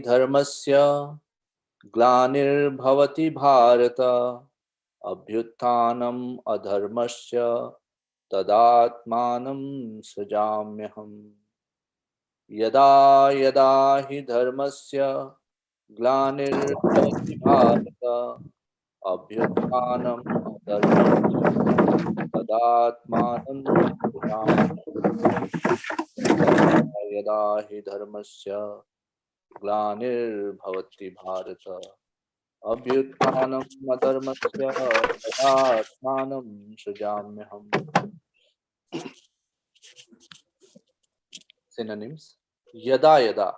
dharmasya glanirбhavati bharata abhyuthanam adharmasya tadatmanam sajamyaham. Yada yada hi dharmasya glanirбhavati bharata abhyuthanam adharmasya tadatmanam sajamyaham. यदा हि धर्मस्य ग्लानिर्भवति Bharat अभ्युत्थानम् अधर्मस्य तदात्मानं सृजाम्यहम्. Synonyms: yada yada,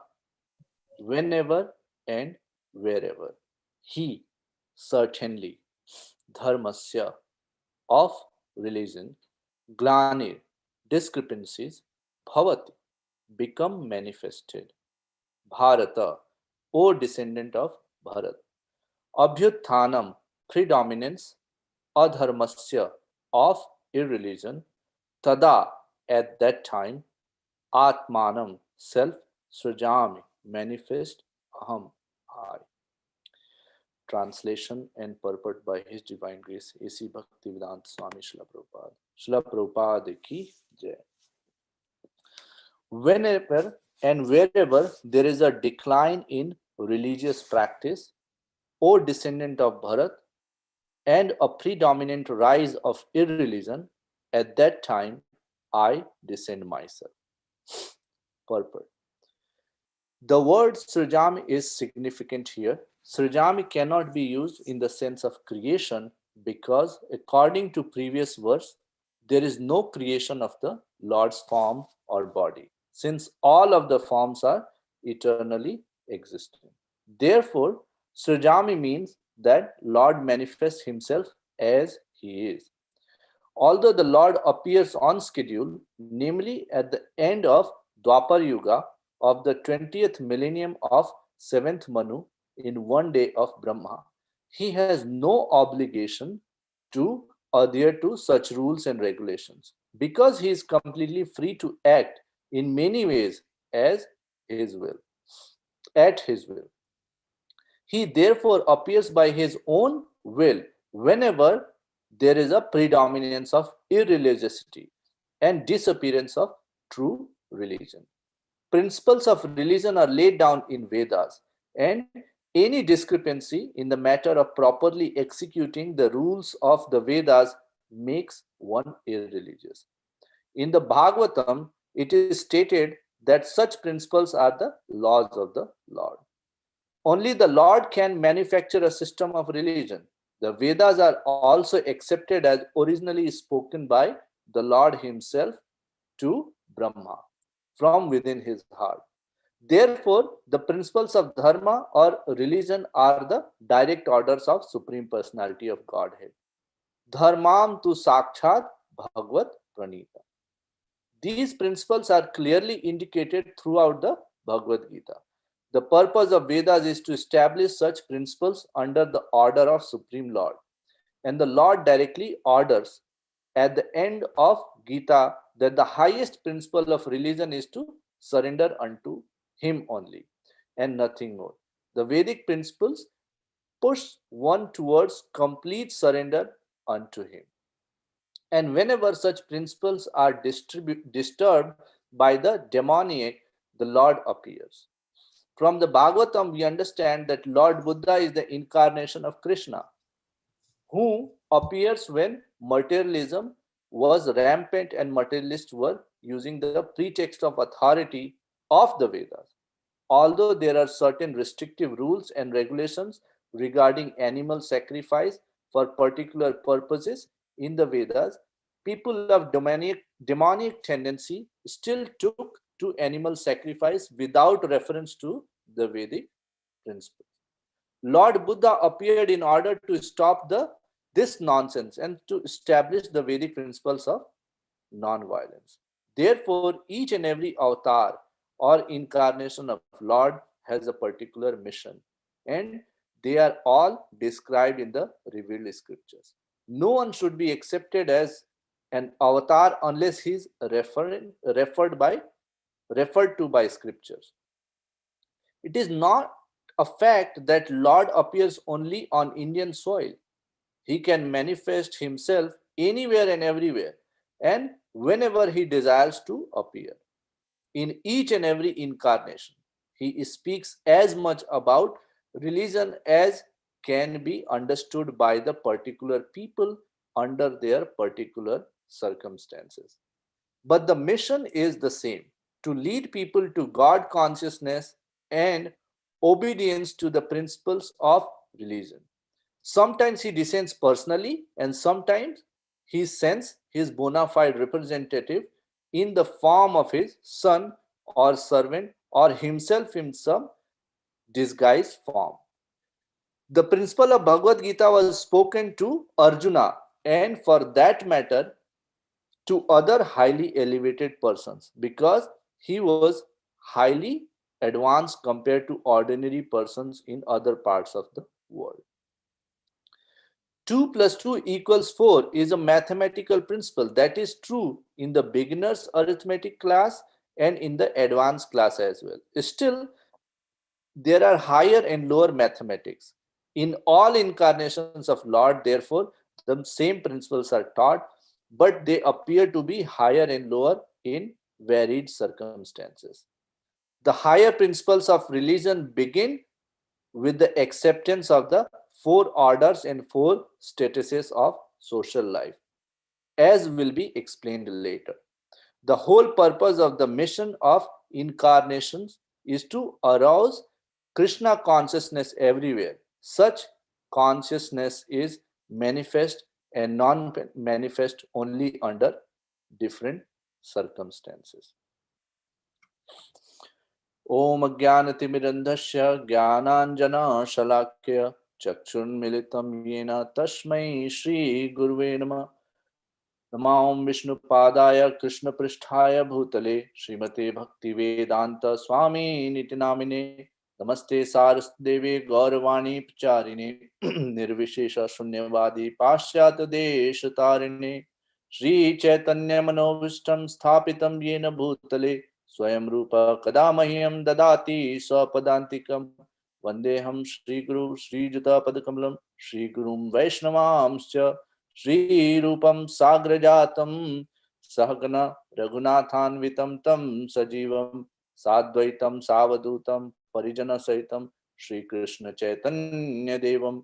whenever and wherever, he, certainly, dharmasya, of religion, glanir, discrepancies, bhavati, become manifested, bharata, O descendant of Bharat, abhyuthanam, predominance, adharmasya, of irreligion, tada, at that time, atmanam, self, srajami, manifest, aham, I. Translation and purport by His Divine Grace A.C. Bhaktivedanta Swami Srila Prabhupada. Srila Prabhupada ki jai. Whenever and wherever there is a decline in religious practice, O descendant of Bharat, and a predominant rise of irreligion, at that time I descend myself. Purport. The word Srijami is significant here. Srijami cannot be used in the sense of creation because, according to previous verse, there is no creation of the Lord's form or body, since all of the forms are eternally existing. Therefore, Srijami means that Lord manifests himself as he is. Although the Lord appears on schedule, namely at the end of Dwapar Yuga of the 20th millennium of 7th Manu in one day of Brahma, he has no obligation to adhere to such rules and regulations because he is completely free to act in many ways as his will, at his will. He therefore appears by his own will whenever there is a predominance of irreligiosity and disappearance of true religion. Principles of religion are laid down in Vedas, and any discrepancy in the matter of properly executing the rules of the Vedas makes one irreligious. In the Bhagavatam, it is stated that such principles are the laws of the Lord. Only the Lord can manufacture a system of religion. The Vedas are also accepted as originally spoken by the Lord himself to Brahma from within his heart. Therefore, the principles of dharma or religion are the direct orders of Supreme Personality of Godhead. Dharmam tu sakshat bhagavad pranita. These principles are clearly indicated throughout the Bhagavad Gita. The purpose of Vedas is to establish such principles under the order of Supreme Lord. And the Lord directly orders at the end of Gita that the highest principle of religion is to surrender unto Him only and nothing more. The Vedic principles push one towards complete surrender unto Him. And whenever such principles are disturbed by the demoniac, the Lord appears. From the Bhagavatam, we understand that Lord Buddha is the incarnation of Krishna, who appears when materialism was rampant and materialists were using the pretext of authority of the Vedas. Although there are certain restrictive rules and regulations regarding animal sacrifice for particular purposes in the Vedas, people of demonic tendency still took to animal sacrifice without reference to the Vedic principles. Lord Buddha appeared in order to stop this nonsense and to establish the Vedic principles of non-violence. Therefore, each and every avatar or incarnation of Lord has a particular mission, and they are all described in the revealed scriptures. No one should be accepted as an avatar unless he is referred to by scriptures. It is not a fact that Lord appears only on Indian soil. He can manifest himself anywhere and everywhere, and whenever he desires to appear. In each and every incarnation, he speaks as much about religion as can be understood by the particular people under their particular circumstances. But the mission is the same, to lead people to God consciousness and obedience to the principles of religion. Sometimes he descends personally, and sometimes he sends his bona fide representative in the form of his son or servant or himself in some disguised form. The principle of Bhagavad Gita was spoken to Arjuna and, for that matter, to other highly elevated persons because he was highly advanced compared to ordinary persons in other parts of the world. 2 plus 2 equals 4 is a mathematical principle that is true in the beginner's arithmetic class and in the advanced class as well. Still, there are higher and lower mathematics. In all incarnations of Lord, therefore, the same principles are taught, but they appear to be higher and lower in varied circumstances. The higher principles of religion begin with the acceptance of the four orders and four statuses of social life, as will be explained later. The whole purpose of the mission of incarnations is to arouse Krishna consciousness everywhere. Such consciousness is manifest and non manifest only under different circumstances. ओम अज्ञानतिमिरन्धस्य ज्ञानाञ्जनशलाकया चक्षुन्मिलितं येन तस्मै श्रीगुरुवे नमः। नमां विष्णुपादाय कृष्णपृष्ठाय भूतले श्रीमते भक्तिवेदान्त स्वामिनिति नामिने। नमस्ते सारस्वतीदेवे गौरवाणी प्रचारिणे निर्विशेष शून्यवादी पाश्चात्य देशतारिणे। श्रीचैतन्यमनोभीष्टं स्थापितं येन भूतले स्वयं रूप कदा मह्यं ददाति स्वपदान्तिकं। वन्देऽहं श्रीगुरु श्रीयुतपदकमलं श्रीगुरुं वैष्णवांश्च श्रीरूपं साग्रजातं सहगण रघुनाथान्वितं तं सजीवं साद्वैतं सावधूतं परिजनसहितं श्रीकृष्ण चैतन्यदेवं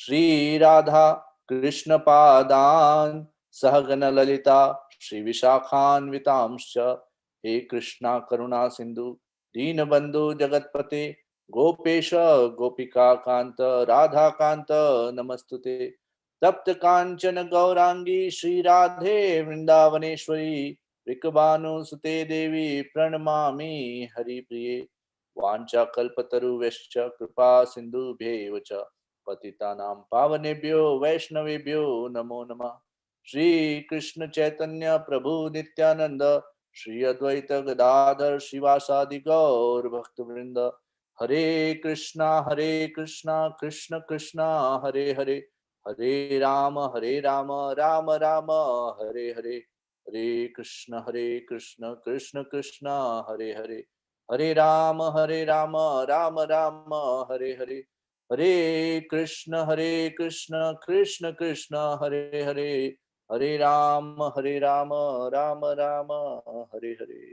श्रीराधा कृष्णपादान् सहगण ललिता श्रीविशाखान्वितांश्च। हे कृष्णा करुणा सिंधु दीनबंधु जगतपते गोपेश गोपिका कांत राधा कांत नमस्तुते। तप्त कांचन गौरांगी श्री राधे वृंदावनेश्वरी विकबानुसुते देवी प्रणमामि हरिप्रिये। वाञ्छाकल्पतरुभ्यश्च कृपा सिन्धुभ्यैव च पतितानां पावनेभ्यो वैष्णवेभ्यो नमो नमः। श्री कृष्ण चैतन्य प्रभु नित्यानंद श्री अद्वैत गदाधर शिवासादि गौर भक्तवृंद। हरे कृष्णा कृष्ण कृष्णा हरे हरे, हरे राम राम राम हरे हरे। हरे कृष्ण कृष्ण कृष्ण हरे हरे, हरे राम राम राम हरे हरे। हरे कृष्ण कृष्ण कृष्ण हरे हरे, हरे Ram Ram Ram Hare Hare.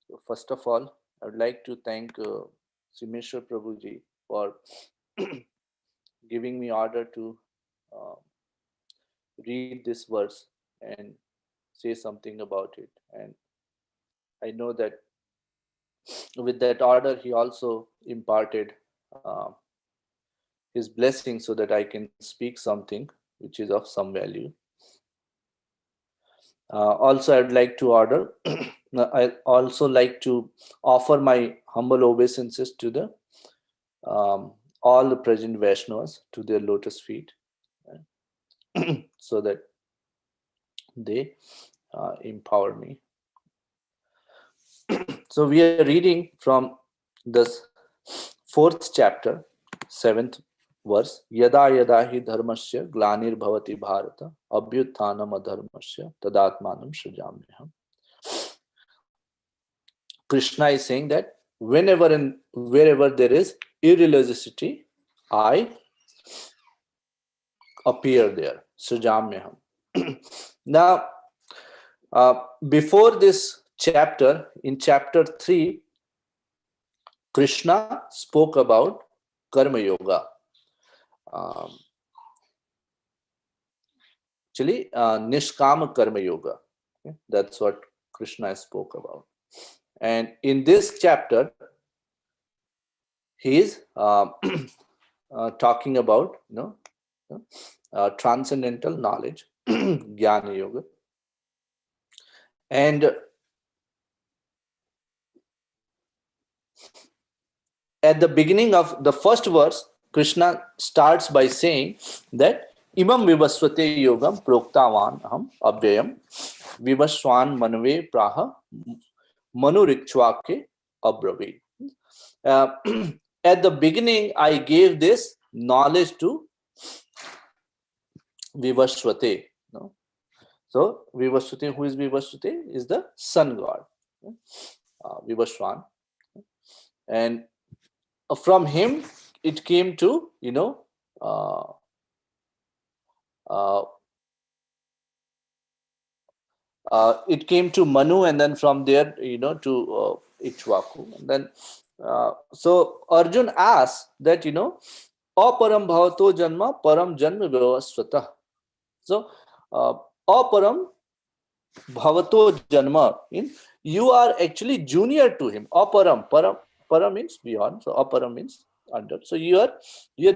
So first of all, I would like to thank Simeshwar Prabhuji for giving me order to uh, read this verse and say something about it. And I know that with that order, he also imparted his blessing so that I can speak something which is of some value. Also, I'd like to order. I also like to offer my humble obeisances to the all the present Vaishnavas to their lotus feet, so that they empower me. So we are reading from this 4th chapter, 7th verse. Yada yada hi dharmasya glanir bhavati bharata abhyuthanam adharmasya tadatmanam srijamyaham. Krishna is saying that whenever and wherever there is irreligiosity, I appear there. Sujamyaham. Now, before this chapter, in chapter 3, Krishna spoke about Karma Yoga. Actually, Nishkama Karma Yoga. Okay? That's what Krishna spoke about. And in this chapter, he is talking about transcendental knowledge, Jnana Yoga. And at the beginning of the first verse, Krishna starts by saying that Imam Vivasvate Yogam Proktavan Aham Abhyayam Vivaswan Manve Praha Manurikchwake Abravi. At the beginning, I gave this knowledge to Vivasvate. No? So, Vivasvate, who is Vivasvate? Is the sun god, Vivaswan. And from him, it came to, it came to Manu, and then from there, to Ikshvaku. And then, so Arjun asked that, aparam bhavato janma param janma vyavasvata. So, aparam bhavato janma, you are actually junior to him. Param means beyond. So, aparam means under. So, you're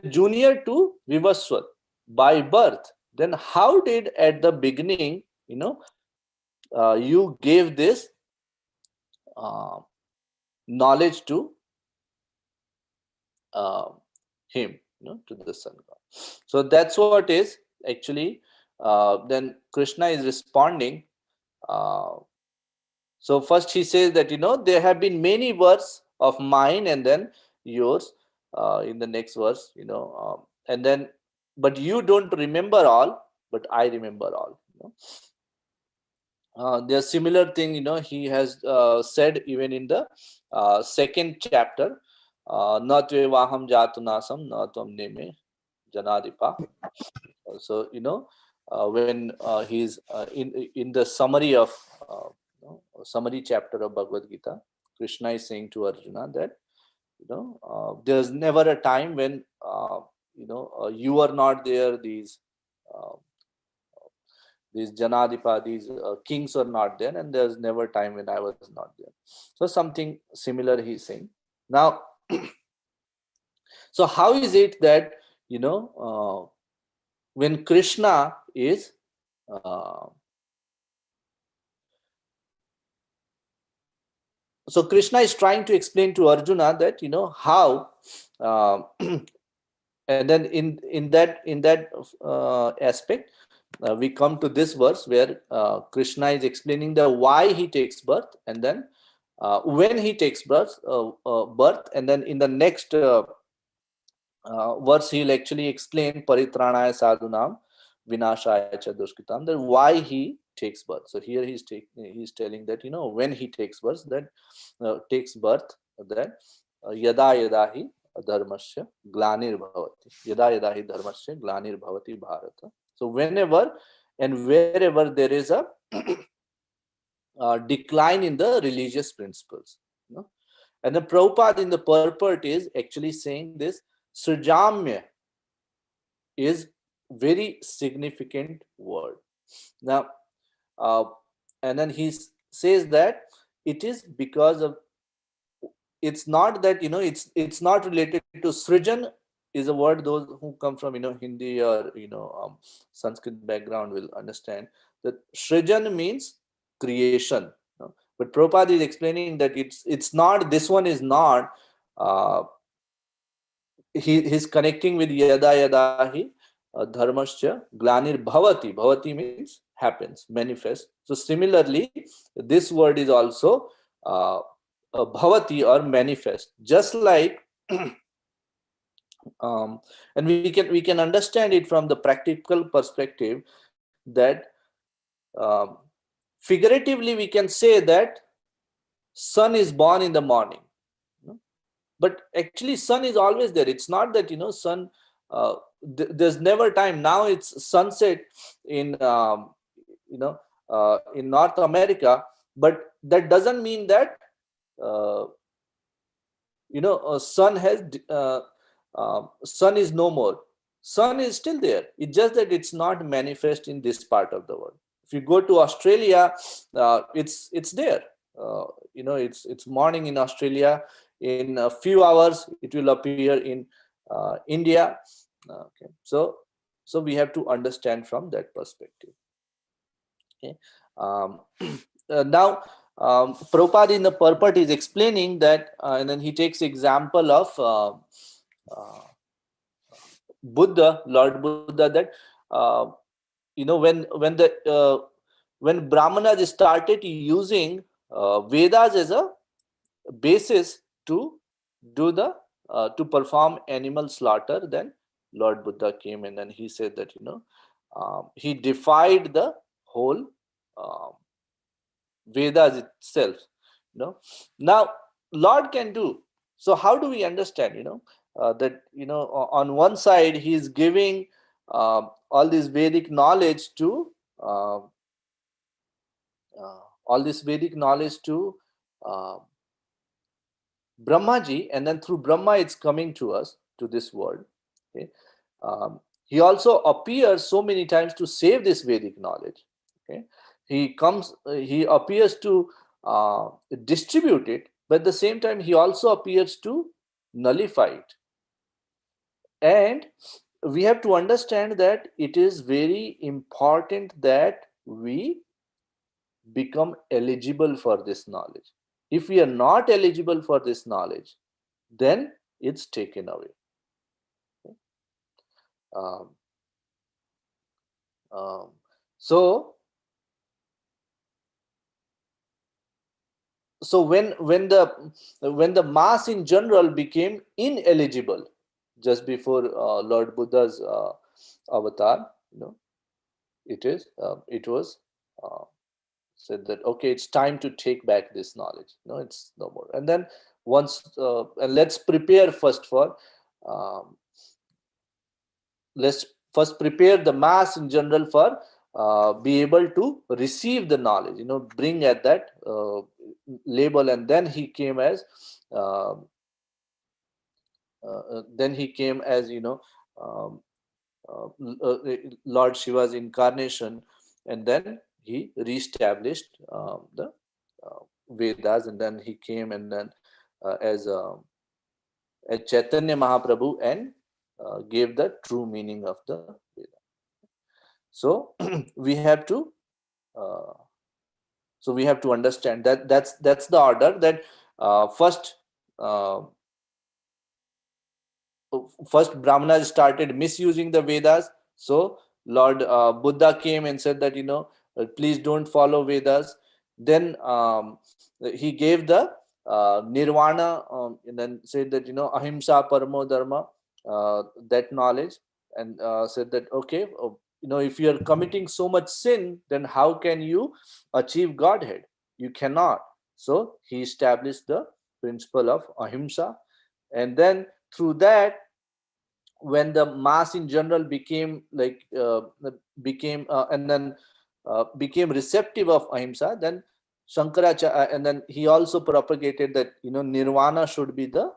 junior to Vivasvat by birth. Then how did at the beginning, you gave this knowledge to him, to the sun god. So that's what is actually. Then Krishna is responding. So first he says that there have been many words of mine, and then yours. In the next verse, and then, but you don't remember all, but I remember all. There's similar thing, he has said even in the second chapter, na tvevaham jatunasam na tvam neme janadipa. So, when he's in the summary of summary chapter of Bhagavad Gita, Krishna is saying to Arjuna that, there's never a time when, you are not there, these Janadipa, these kings are not there, and there's never time when I was not there. So something similar he's saying. Now, so how is it that, when Krishna is so Krishna is trying to explain to Arjuna that, how and then in that aspect, we come to this verse where Krishna is explaining the why he takes birth, and then when he takes birth, and then in the next verse he'll actually explain paritranaya sadhunam vinashaya cha dushkitam, that why he takes birth. So here he's telling that, when he takes birth, that yada yada hi dharmasya glanir bhavati, yada yada hi dharmasya glanir bhavati bharata. So whenever and wherever there is a decline in the religious principles, and the Prabhupada in the purport is actually saying this Srijamya is very significant word. Now, and then he says that it is because of, it's not that, it's not related to Srijan is a word those who come from, Hindi or, Sanskrit background will understand that Srijan means creation. But Prabhupada is explaining that it's not, this one is not, he's connecting with yada yada hi dharmasya glanir bhavati means happens, manifest. So similarly, this word is also bhavati or manifest, just like and we can understand it from the practical perspective that figuratively we can say that sun is born in the morning, But actually sun is always there. It's not that sun, there's never time. Now it's sunset in in North America, but that doesn't mean that uh, sun has sun is no more. Sun is still there. It's just that it's not manifest in this part of the world. If you go to Australia, it's there. It's morning in Australia. In a few hours it will appear in India. Okay, so we have to understand from that perspective. Okay. Now, Prabhupada in the purport is explaining that, and then he takes example of uh, Buddha, Lord Buddha, that uh, when Brahmanas started using Vedas as a basis to do the to perform animal slaughter, then Lord Buddha came, and then he said that he defied the whole um Vedas itself. Now Lord can do. So how do we understand? That on one side he is giving all this Vedic knowledge to uh, all this Vedic knowledge to uh, Brahmaji, and then through Brahma it's coming to us, to this world. Okay. He also appears so many times to save this Vedic knowledge. Okay. He appears to distribute it, but at the same time he also appears to nullify it. And we have to understand that it is very important that we become eligible for this knowledge. If we are not eligible for this knowledge, then it's taken away. Um, um, so so when the mass in general became ineligible just before Lord Buddha's avatar, it was uh, said that okay, it's time to take back this knowledge. No, it's no more. And then and let's prepare first for um, let's first prepare the mass in general for be able to receive the knowledge, bring at that label. And then he came as uh, um, uh, Lord Shiva's incarnation, and then he reestablished the Vedas, and then he came, and then as Chaitanya Mahaprabhu, and gave the true meaning of the Veda. So we have to uh, understand that that's the order. That first uh, Brahmanas started misusing the Vedas. So Lord Buddha came and said that please don't follow Vedas. Then he gave the nirvana, and then said that ahimsa paramo dharma, that knowledge. And said that okay, if you are committing so much sin, then how can you achieve Godhead? You cannot. So he established the principle of ahimsa. And then through that, when the mass in general became became and then became receptive of ahimsa, then Shankaracharya, and then he also propagated that nirvana should be the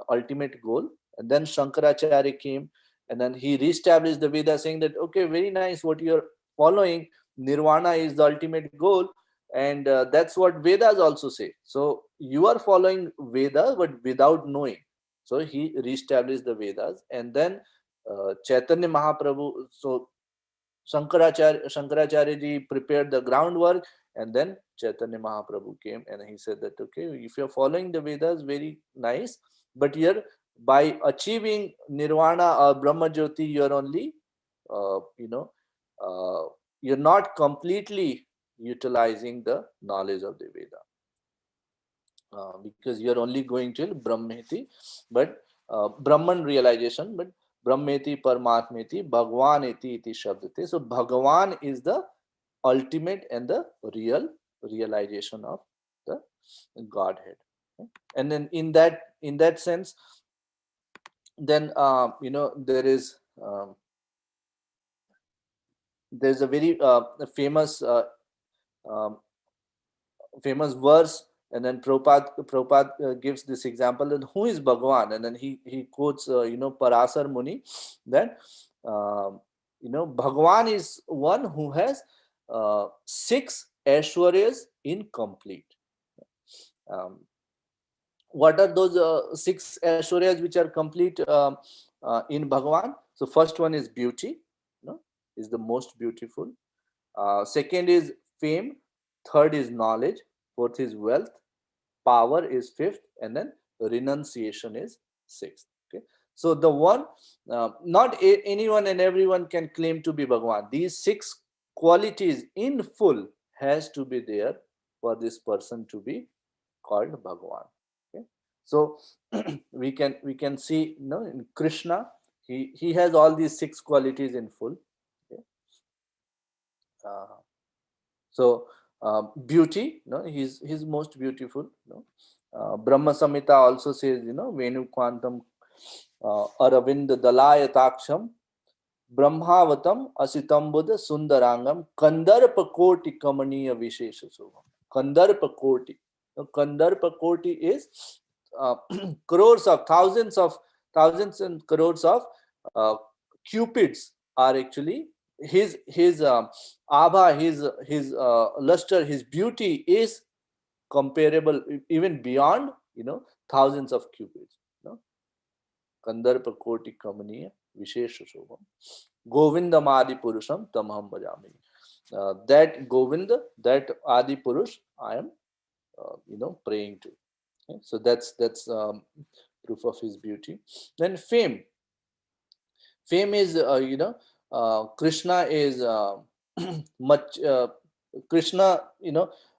ultimate goal. And then Shankaracharya came, and then he reestablished the Veda, saying that okay, very nice what you're following, nirvana is the ultimate goal. And that's what Vedas also say. So you are following Veda but without knowing. So he reestablished the Vedas. And then Chaitanya Mahaprabhu, so Shankaracharya ji prepared the groundwork, and then Chaitanya Mahaprabhu came, and he said that okay, if you're following the Vedas, very nice, but here by achieving Nirvana or Brahma Jyoti, you're only uh, you know uh, you're not completely utilizing the knowledge of the Veda, because you're only going till Brahmeti, but Brahman realization, but Brahmeti Paramatmeti Bhagwan iti iti Shabdate. So Bhagavan is the ultimate and the real realization of the Godhead. Okay? And then in that in that sense, then there's a very famous um, famous verse, and then Prabhupada gives this example, and who is Bhagavan, and then he quotes Parasar Muni, that Bhagavan is one who has six Aishwaryas in complete. Um, what are those six Aishwaryas which are complete in Bhagavan? So first one is beauty, is the most beautiful. Second is fame. Third is knowledge. Fourth is wealth. Power is fifth, and then renunciation is sixth. Okay, so the one, not anyone and everyone can claim to be Bhagavan. These six qualities in full has to be there for this person to be called Bhagavan. Okay, so we can see, in Krishna, he has all these six qualities in full. Okay. Uh, So beauty, he's most beautiful. Brahma Samhita also says, Venu Quantum Aravind Dalayataksham Brahmavatam Asitam Buddha Sundarangam Kandarpa Koti Kamaniya Vishesha Shobham. Kandarpa Koti. Kandarpa Koti is crores of thousands and crores of uh, cupids are actually his abha, his luster, his beauty is comparable even beyond thousands of cupids. Kandarpa Koti Kamaniya Vishesha Shobham Govindam Adi Purusham Tamaham Bhajami. That Govinda, that Adi Purush, I am praying to. Okay? So that's proof of his beauty. Then fame. Fame is Krishna is much Krishna,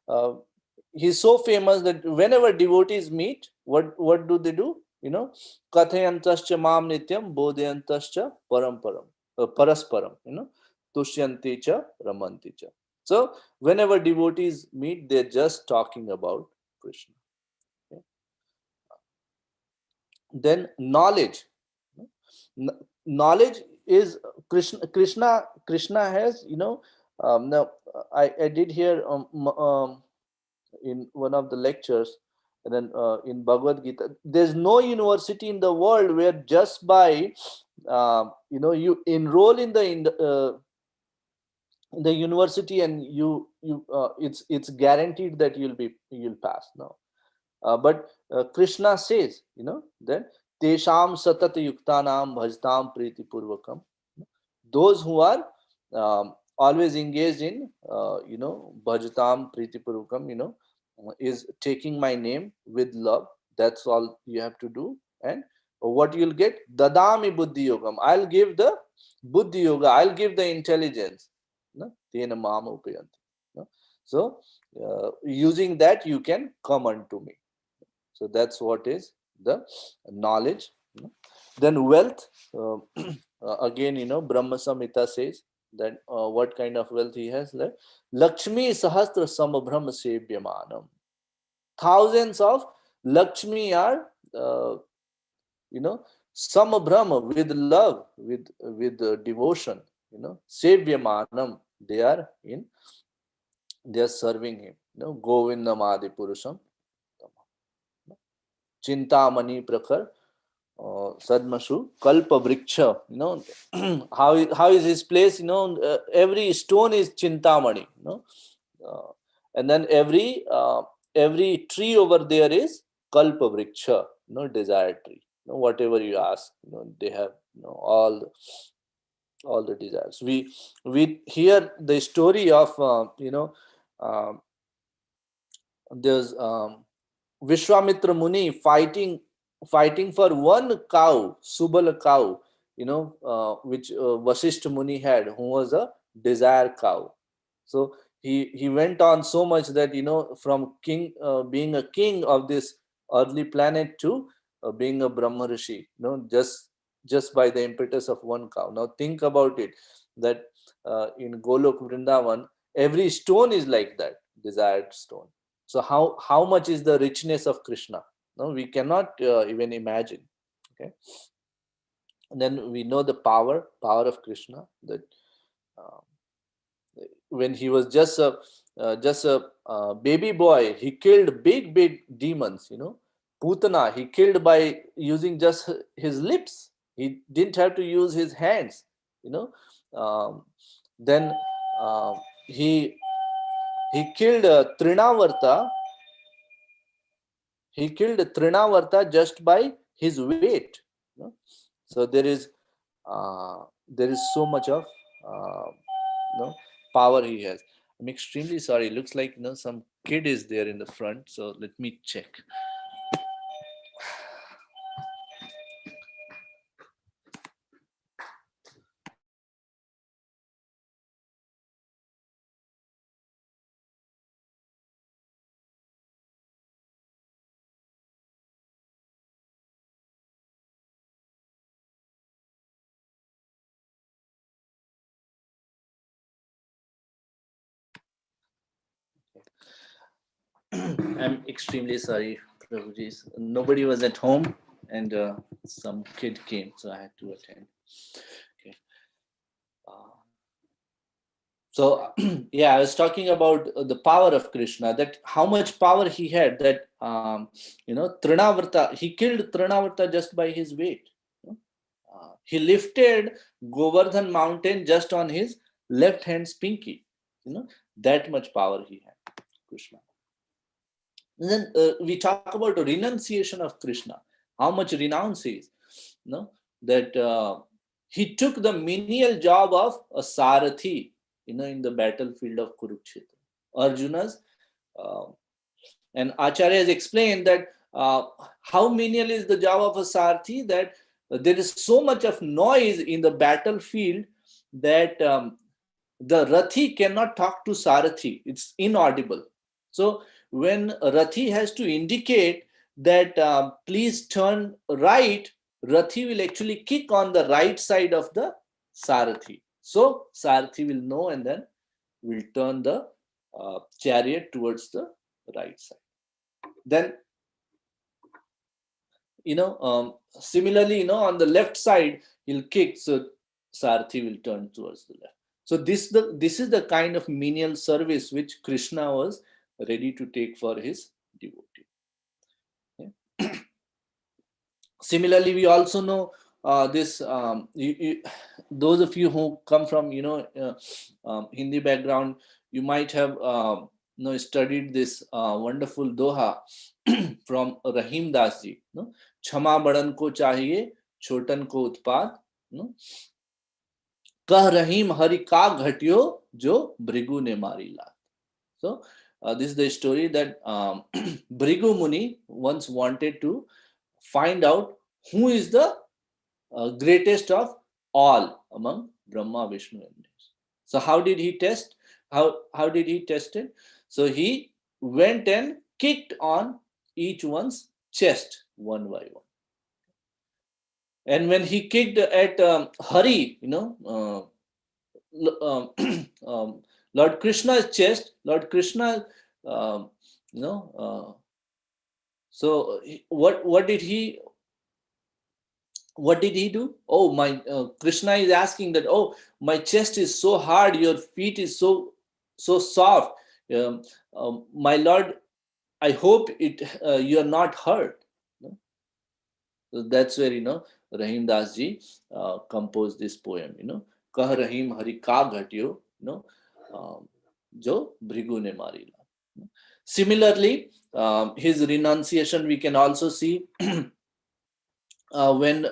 uh, he's so famous that whenever devotees meet, what do they do? Kathayantascha mam nityam bodhayantascha paramparam parasparam, tushyanti cha ramanti cha. So whenever devotees meet, they're just talking about Krishna. Okay? Then knowledge. Knowledge is Krishna has, now I did hear in one of the lectures, and then in Bhagavad Gita, there's no university in the world where just by you enroll in the university, and it's guaranteed that you'll pass. No. But Krishna says, that Tesham Satat Yuktanam Bhajtam Priti Purvakam. Those who are always engaged in, Bhajtam Priti Purvakam, is taking my name with love. That's all you have to do. And what you'll get? Dadami Buddhi Yogam. I'll give the Buddhi Yoga, I'll give the intelligence. Tena Mama Upayanti. So, using that, you can come unto me. So that's what is the knowledge. Then wealth. Again, Brahma Samhita says that what kind of wealth he has. Like Lakshmi Sahasra Samabhrahma Sevyamanam. Thousands of Lakshmi are, Samabhrahma, with love, with devotion. Sevyamanam. They are serving him. Govindam Adi Purusham. Chintamani Prakhar Sadmashu Kalpa Vriksha. How is his place? Every stone is Chintamani. And then every tree over there is Kalpa Vriksha. Desire tree. Whatever you ask, they have all the desires. We hear the story of there's Vishwamitra Muni fighting for one cow, Subala cow, which Vasishtha Muni had, who was a desire cow. So he went on so much that, from king, being a king of this earthly planet, to being a Brahma Rishi, just by the impetus of one cow. Now think about it, that in Golok Vrindavan, every stone is like that, desired stone. So how much is the richness of Krishna? No, we cannot even imagine. Okay. And then we know the power of Krishna, that uh, when he was just a baby boy, he killed big demons. Putana, he killed by using just his lips. He didn't have to use his hands. You know, um, then uh, he killed Trinavarta. He killed Trinavarta just by his weight. So there is so much of uh, power he has. I'm extremely sorry. It looks like some kid is there in the front. So let me check. I'm extremely sorry, Prabhuji. Nobody was at home, and some kid came, so I had to attend. Okay. So yeah, I was talking about the power of Krishna, that how much power he had, that Trinavarta, he killed Trinavarta just by his weight. He lifted Govardhan mountain just on his left hand's pinky. That much power he had, Krishna. And then we talk about renunciation of Krishna, how much renounce he is. That he took the menial job of a Sarathi, in the battlefield of Kurukshetra. Arjuna's, uh, and Acharya has explained that how menial is the job of a Sarathi, that there is so much of noise in the battlefield that the Rathi cannot talk to Sarathi. It's inaudible. So when Rathi has to indicate that please turn right, Rathi will actually kick on the right side of the Sarathi. So Sarathi will know, and then will turn the chariot towards the right side. Then, similarly, on the left side, he'll kick, so Sarathi will turn towards the left. So this is the kind of menial service which Krishna was ready to take for his devotee. Okay. Similarly, we also know this. Those of you who come from Hindi background, you might have studied this wonderful doha from Rahim Das ji. क्षमा बड़न को चाहिए छोटन को उत्पाद कह रहीम हरि का घटियो जो भृगु ने मारी लात. So this is the story that Bhrigu Muni once wanted to find out who is the greatest of all among Brahma, Vishnu, and Mahesh. So how did he test? How did he test it? So he went and kicked on each one's chest one by one. And when he kicked at Hari, Lord Krishna's chest, Lord Krishna, so what did he do? Oh, my Krishna is asking that, oh, my chest is so hard, your feet is so soft. My Lord, I hope you are not hurt. So that's where Rahim Das ji composed this poem. Kah Rahim Hari ka ghatyo, jo Bhrigu ne mari la. Similarly, his renunciation we can also see when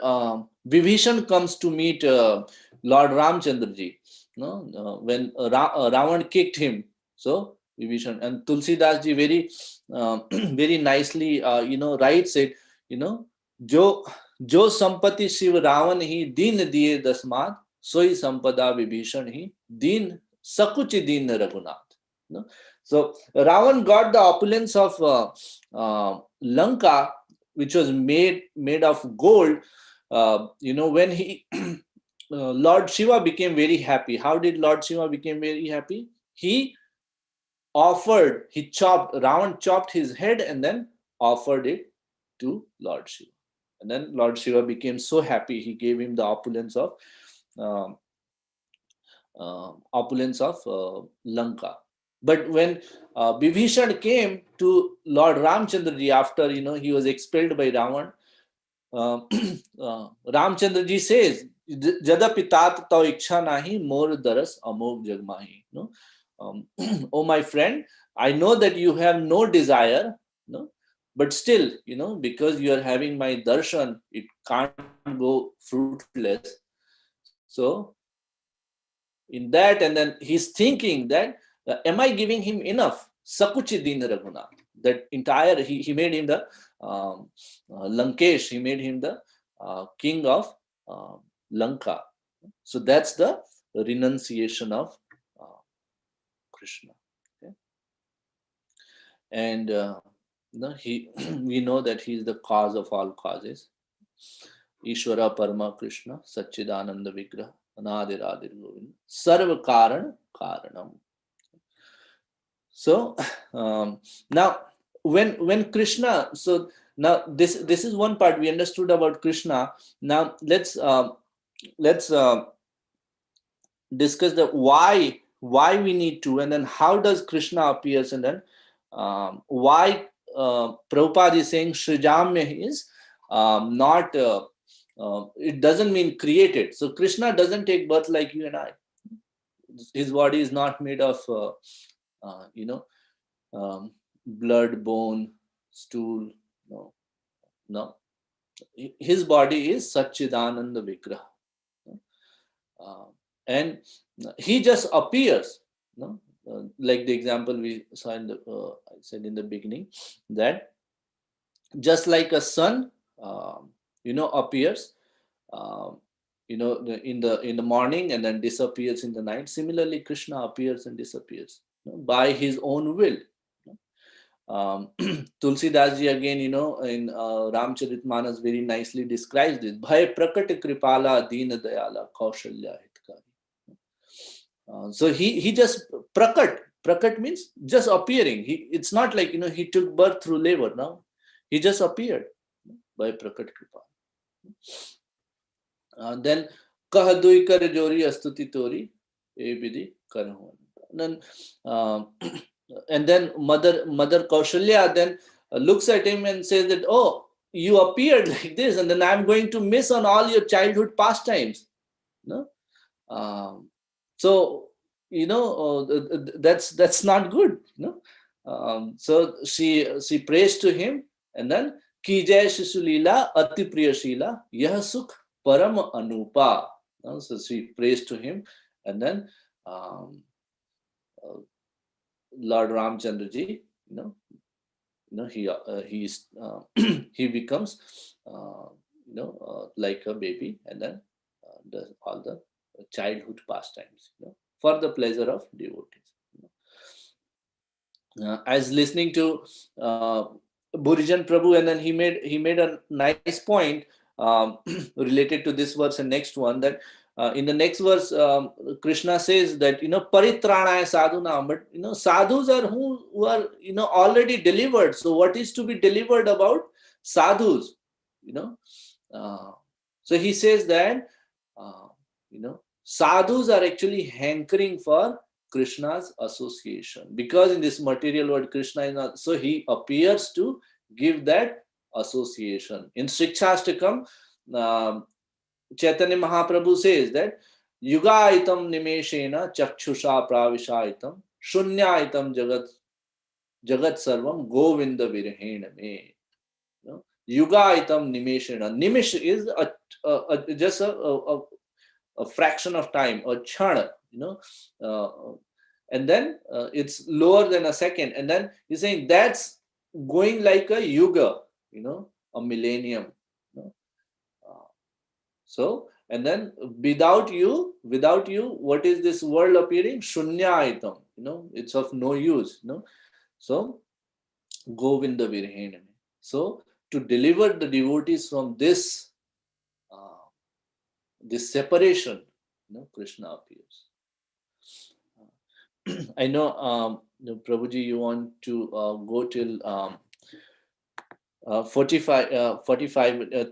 Vibhishan comes to meet Lord Ramchandra ji. When Ravan kicked him, so Vibhishan, and Tulsidas ji very very nicely writes it. जो जो संपत्ति शिव रावण ही दीन दिए दसमात सोई संपदा विभीषण ही दीन सकुच दीन Raghunath. So Ravan got the opulence of Lanka, which was made of gold. When he Lord Shiva became very happy. How did Lord Shiva became very happy? Ravan chopped his head and then offered it to Lord Shiva. And then Lord Shiva became so happy, he gave him the um, opulence of Lanka. But when Vibhishan came to Lord Ramchandraji after he was expelled by Ravan, Ramchandraji says, "Jada pitat tau iksha nahi, mor daras amog jagmahi." Oh my friend, I know that you have no desire, but still, because you are having my darshan, it can't go fruitless. So in that, and then he's thinking that am I giving him enough? Sakuchi din Raghuna. That entire he made him the Lankesh. He made him the king of Lanka. So that's the renunciation of uh, Krishna. Okay? And he we know that he is the cause of all causes. Ishvara Parama Krishna Satchidananda Vigraha Anadir Adir Govind Sarva Karan Karanam. So now when Krishna, so now this is one part we understood about Krishna. Now let's discuss the why we need to, and then how does Krishna appears, and then why Prabhupada is saying Srijamya is not it doesn't mean created. So Krishna doesn't take birth like you and I. His body is not made of blood, bone, stool. No, no. His body is Satchidananda Vigraha. And he just appears. Like the example we saw I said in the beginning, that just like a sun, appears, in the morning and then disappears in the night. Similarly, Krishna appears and disappears by his own will. Tulsidas ji again, in Ramcharitmanas very nicely describes this. Bhay prakat kripala deen dayala kaushalya hitkari. So he just prakat means just appearing. It's not like he took birth through labor. Now he just appeared by prakat kripa. Then kah dui kar jori astuti tori e vidhi karhu. Then and then mother Kaushalya then looks at him and says that, oh, you appeared like this, and then I'm going to miss on all your childhood pastimes. No? So that's not good. So she prays to him, and then ki jai shisulila ati priyashila yah sukh param anupa. So she prays to him, and then Lord Ramchandraji, he becomes like a baby, and then does all the childhood pastimes, for the pleasure of devotees. As listening to Burijan Prabhu, and then he made a nice point related to this verse and next one, that in the next verse Krishna says that paritranaya sadhuna, but sadhus are who are already delivered. So what is to be delivered about sadhus? So he says that sadhus are actually hankering for Krishna's association, because in this material world Krishna is not, so he appears to give that association. In Shikshastakam, Chaitanya Mahaprabhu says that Yugaitam nimeshena chakshusha pravishaitam shunyaitam jagat sarvam govinda virhena me. Yugaitam nimeshena. Nimish is just a fraction of time, a chana, and then it's lower than a second, and then he's saying that's going like a yuga, a millennium. So, and then without you, what is this world appearing? Shunya itam, it's of no use. So, Govinda Virhename. So, to deliver the devotees from this separation, Krishna appears. I know, Prabhuji, you want to go till 45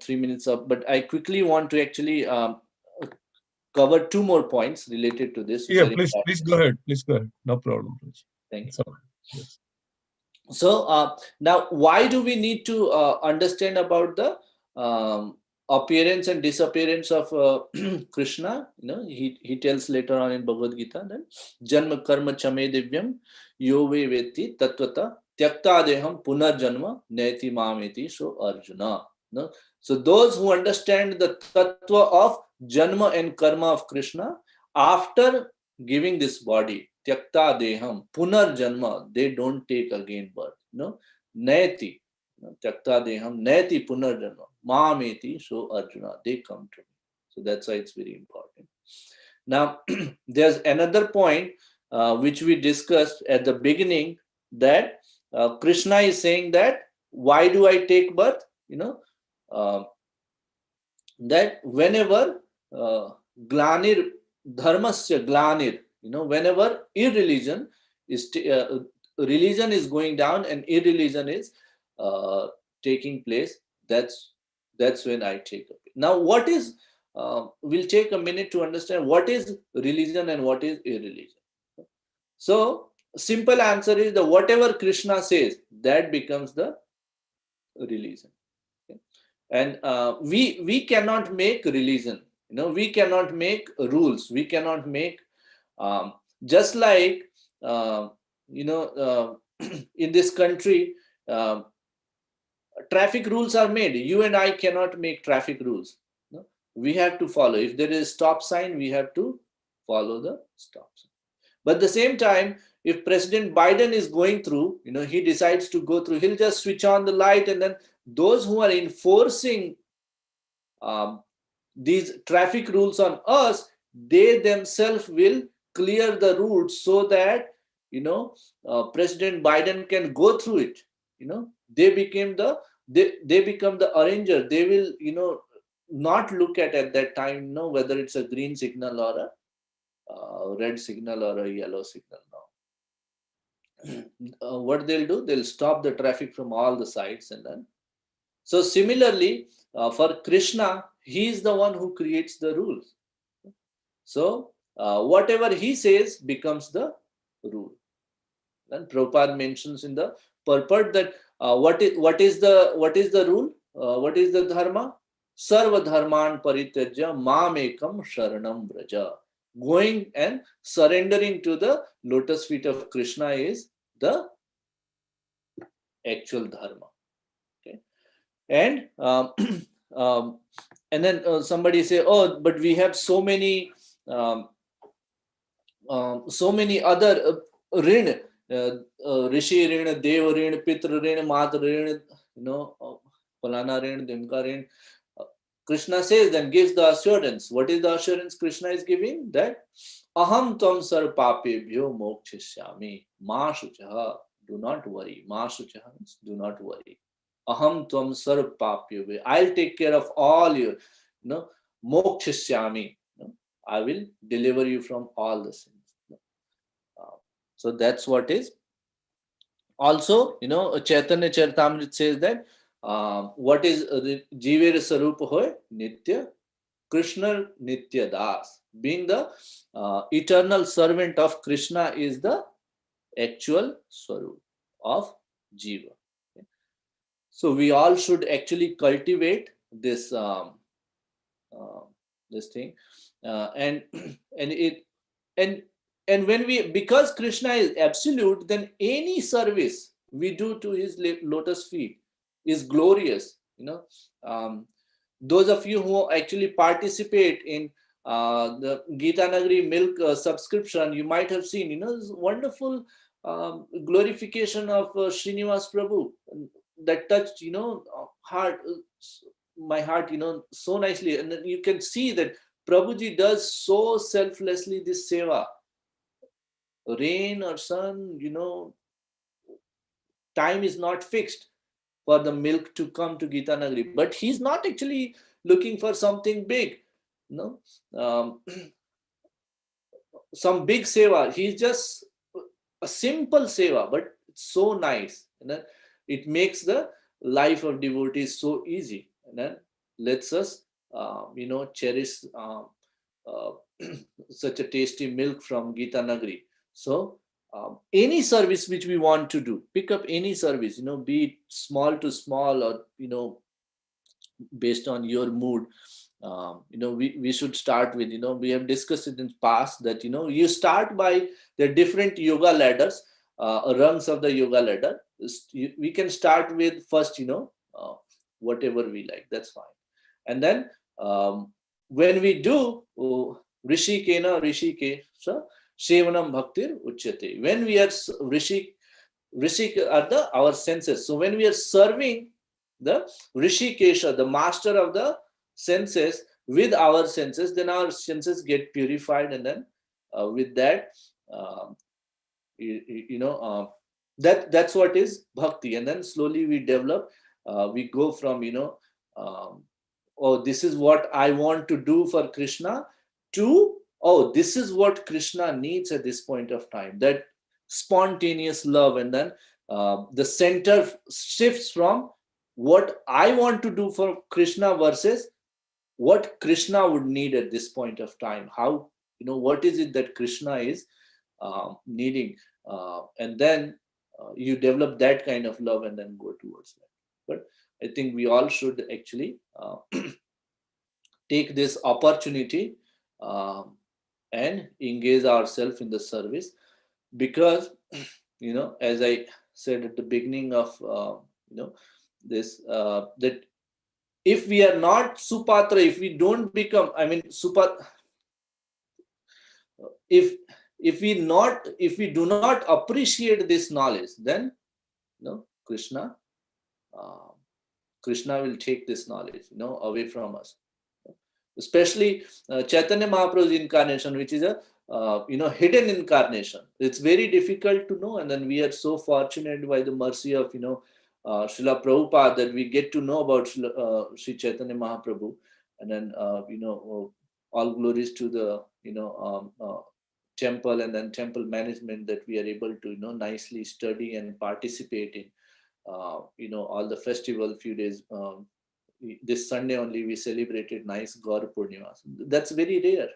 3 minutes up, but I quickly want to actually cover two more points related to this, which Yeah, are please important. go ahead. Please go ahead. No problem, Raj. Thank you. It's all right. Yes. So now, why do we need to understand about the appearance and disappearance of Krishna? He tells later on in Bhagavad Gita that Janma Karma Chame Divyam Yove Veti Tatvata Tyakta Deham Punarjanma Neti Mameti. So Arjuna. No? So those who understand the tattva of Janma and Karma of Krishna after giving this body, Tyakta Deham Punarjanma, they don't take again birth. Neti. Tyakta Deham Neti Punarjanma Mameti. So Arjuna, they come to me. So that's why it's very important. Now, there's another point which we discussed at the beginning, that Krishna is saying that why do I take birth? Uh, that whenever glanir dharmasya glanir, whenever irreligion is religion is going down and irreligion is uh, taking place, that's when I take up. Now, what is we'll take a minute to understand what is religion and what is irreligion. So, simple answer is, the whatever Krishna says, that becomes the religion. Okay? And we cannot make religion. We cannot make rules. We cannot make just like uh, in this country, uh, traffic rules are made. You and I cannot make traffic rules. We have to follow. If there is stop sign, we have to follow the stop sign. But at the same time, if President Biden is going through, he decides to go through, he'll just switch on the light, and then those who are enforcing um, these traffic rules on us, they themselves will clear the routes so that President Biden can go through it. They became they become the arranger. They will not look at that time whether it's a green signal or a red signal or a yellow signal. Now, what they'll do, they'll stop the traffic from all the sides, and then so similarly, for Krishna, he is the one who creates the rules. So whatever he says becomes the rule. And Prabhupada mentions in the purport that what is the rule? What is the dharma? Sarva dharman parityajya mamekam sharanam braja. Going and surrendering to the lotus feet of Krishna is the actual dharma. Okay, and um, and then somebody say, oh, but we have so many um, other rin, rishi rin, dev rin, pitra rin, matra rin, falana rin, dimka rin. Krishna says, then gives the assurance. What is the assurance Krishna is giving? That aham tvam sar papebhyo mokshishyami ma shuchaha. Do not worry. Ma shuchaha means do not worry. Aham tvam sar papebhyo. I'll take care of all your, mokshishyami. I will deliver you from all the sins. So that's what is. Also, Chaitanya Charitamrita says that what is Jiver Sarup hoy Nitya Krishna Nitya Das. Being the eternal servant of Krishna is the actual Swarup of Jiva. Okay. So we all should actually cultivate this uh, this thing, and and it and and when we, because Krishna is absolute, then any service we do to his lotus feet is glorious. Those of you who actually participate in the Gita Nagari milk subscription, you might have seen this wonderful glorification of Srinivas Prabhu that touched heart my heart so nicely, and then you can see that Prabhuji does so selflessly this seva. Rain or sun, time is not fixed for the milk to come to Gita Nagari. But he's not actually looking for something big, um, some big seva. He's just a simple seva, but it's so nice. It makes the life of devotee is so easy, and then lets us cherish uh, such a tasty milk from Gita Nagari. So any service which we want to do, pick up any service, be it small to small, or based on your mood. We should start with, we have discussed it in past that, you start by the different yoga ladders, rungs of the yoga ladder. We can start with first, whatever we like, that's fine. And then when we do rishi ke so sevanam bhaktir uchyate, when we are rishi are our senses. So when we are serving the Rishikesha, the master of the senses, with our senses, then our senses get purified, and then with that, uh, that's what is bhakti. And then slowly we develop. We go from um, oh, this is what I want to do for Krishna, to, oh, this is what Krishna needs at this point of time. That spontaneous love, and then the center shifts from what I want to do for Krishna versus what Krishna would need at this point of time. How, what is it that Krishna is needing? And then you develop that kind of love and then go towards that. But I think we all should actually take this opportunity and engage ourselves in the service, because as I said at the beginning of this, that if we are not supatra, if we don't become, I mean, if if we do not appreciate this knowledge, then Krishna, uh, Krishna will take this knowledge away from us. Especially Chaitanya Mahaprabhu's incarnation, which is a hidden incarnation. It's very difficult to know, and then we are so fortunate by the mercy of Srila Prabhupada that we get to know about Sri Chaitanya Mahaprabhu, and then all glories to the temple and then temple management, that we are able to nicely study and participate in all the festival few days. This Sunday only we celebrated nice Gaur Purnima. That's very rare.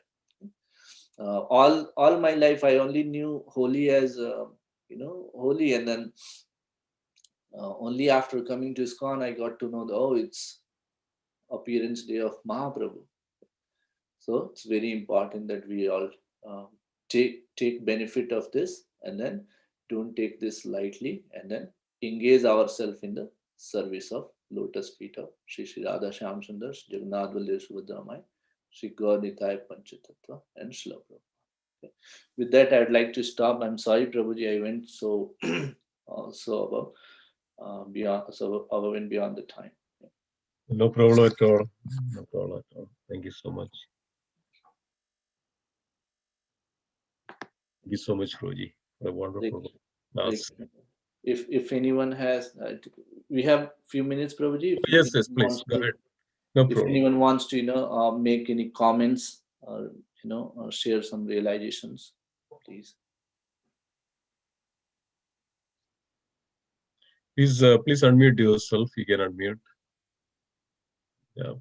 All my life I only knew Holi as Holi, and then only after coming to ISKCON I got to know it's appearance day of Mahaprabhu. So it's very important that we all take benefit of this, and then don't take this lightly, and then engage ourselves in the service of lotus feet of Sri Sri Radha Shyam Sundar, Jagannath Baldev Subhadramai, Sri Gaur Nitai Panchatattva, and Srila Prabhupada. Okay. With that, I'd like to stop. I'm sorry, Prabhuji, I went so so above and beyond the time. No problem at all. No problem at all. Thank you so much. Thank you so much, Roji, for a wonderful class. If anyone has, we have few minutes, Prabhuji. Yes, please go ahead. No problem. If anyone wants to, make any comments, or share some realizations, please. Please unmute yourself. You can unmute. Yeah,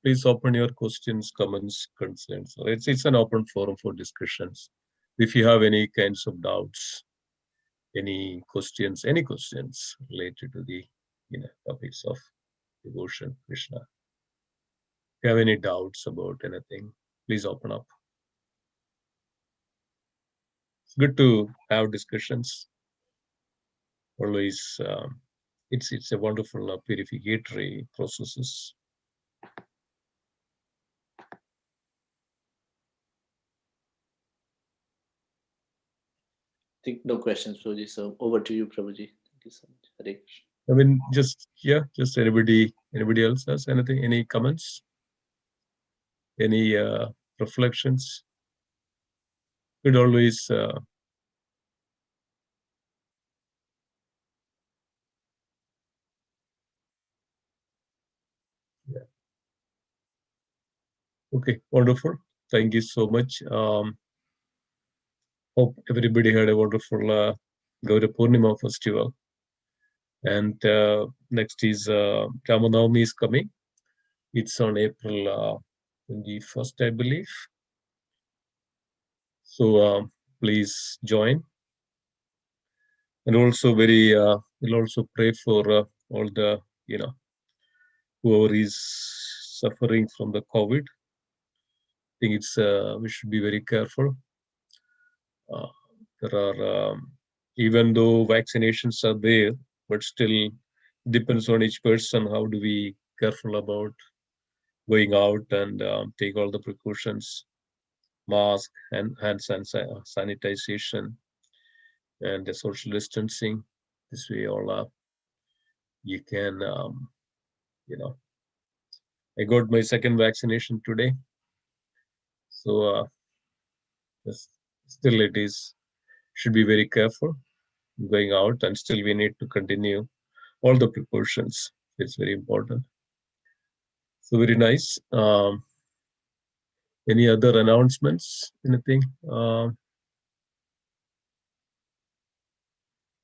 please open your questions, comments, concerns. It's an open forum for discussions. If you have any kinds of doubts, any questions related to the topics of devotion, Krishna. If you have any doubts about anything, please open up. It's good to have discussions. Always, it's a wonderful purificatory processes. I think no questions, Prabhuji. So over to you, Prabhuji. Thank you so much. Hare Krishna. I mean, just anybody else has anything, any comments, any reflections? Could always yeah. Okay, wonderful. Thank you so much. Hope everybody had a wonderful Gaura Purnima festival. And next is Ramanavami is coming. It's on April 21st, I believe. So please join. And also we'll also pray for all the, whoever is suffering from the COVID. I think we should be very careful. Uh, there are, even though vaccinations are there, but still depends on each person. How do we careful about going out and take all the precautions, mask and hand sanitization and the social distancing. This way, all you can, you know, I got my second vaccination today, so still it is should be very careful going out, and still we need to continue all the precautions. It's very important. So very nice. Any other announcements? Anything?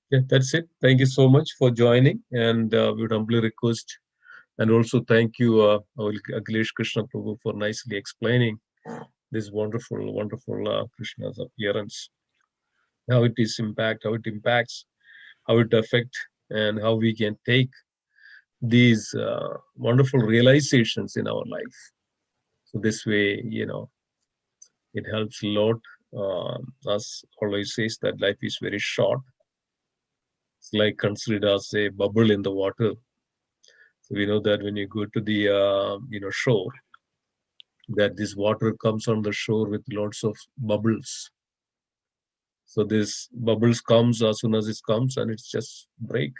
Yeah, that's it. Thank you so much for joining, and we would humbly request, and also thank you, Akhilesh Krishna Prabhu, for nicely explaining this wonderful, wonderful Krishna's appearance, how it is impact, how it impacts, how it affect, and how we can take these wonderful realizations in our life. So this way, it helps a lot. Us always says that life is very short. It's like considered as a bubble in the water. So we know that when you go to the shore, that this water comes on the shore with lots of bubbles. So this bubbles comes as soon as it comes and it's just break.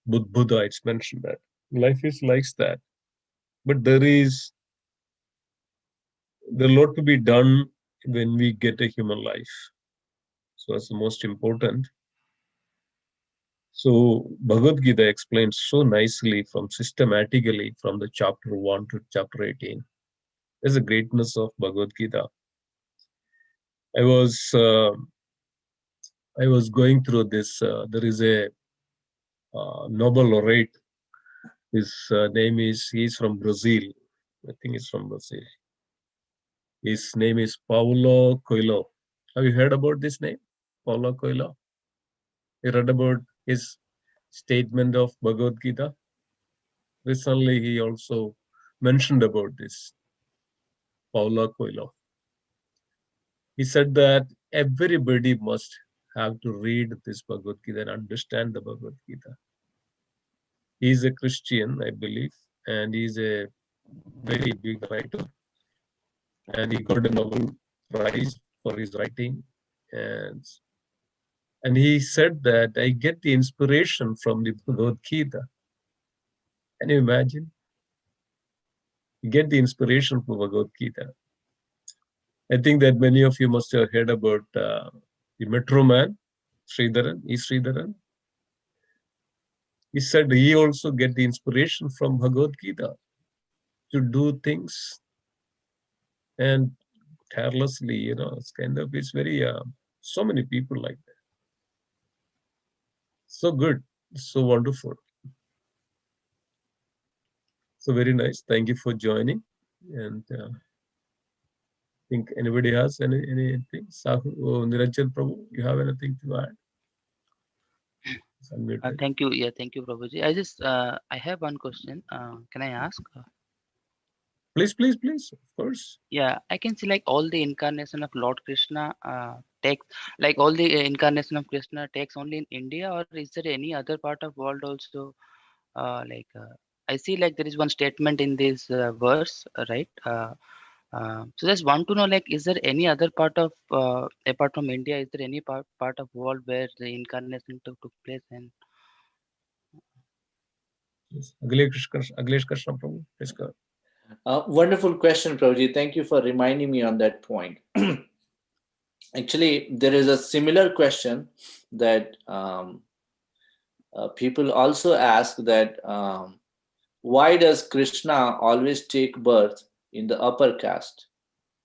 Buddha, it's mentioned that life is like that, but there a lot to be done when we get a human life. So that's the most important. So Bhagavad Gita explains so nicely from systematically from the chapter 1 to chapter 18. There's a greatness of Bhagavad Gita. I was uh, I was going through this. There is a Nobel laureate. His name is he's from Brazil. I think he's from Brazil. His name is Paulo Coelho. Have you heard about this name, Paulo Coelho? You read about his statement of Bhagavad Gita. Recently, he also mentioned about this, Paulo Coelho. He said that everybody must have to read this Bhagavad Gita and understand the Bhagavad Gita. He's a Christian, I believe, and he's a very big writer. And he got a Nobel Prize for his writing. And, and he said that I get the inspiration from the Bhagavad Gita. Can you imagine? You get the inspiration from Bhagavad Gita. I think that many of you must have heard about the Metro Man, Sridharan, E. Sridharan. He said he also get the inspiration from Bhagavad Gita to do things and tirelessly, it's it's very, so many people like that. So good, so wonderful. So very nice. Thank you for joining. And think anybody has anything? Sahu, Niranjan Prabhu, you have anything to add? It's unmuted. Thank you. Yeah, thank you, Prabhuji. I have one question. Can I ask? Please, of course. Yeah, I can see like all the incarnation of Lord Krishna takes like all the incarnation of Krishna takes only in India, or is there any other part of world also? I see like there is one statement in this verse, right? So just want to know like, is there any other part of apart from India? Is there any part of world where the incarnation took place? And Yes. Akhilesh Krishna Prabhu, please go. Wonderful question, Prabhuji. Thank you for reminding me on that point. Actually, there is a similar question that people also ask that why does Krishna always take birth in the upper caste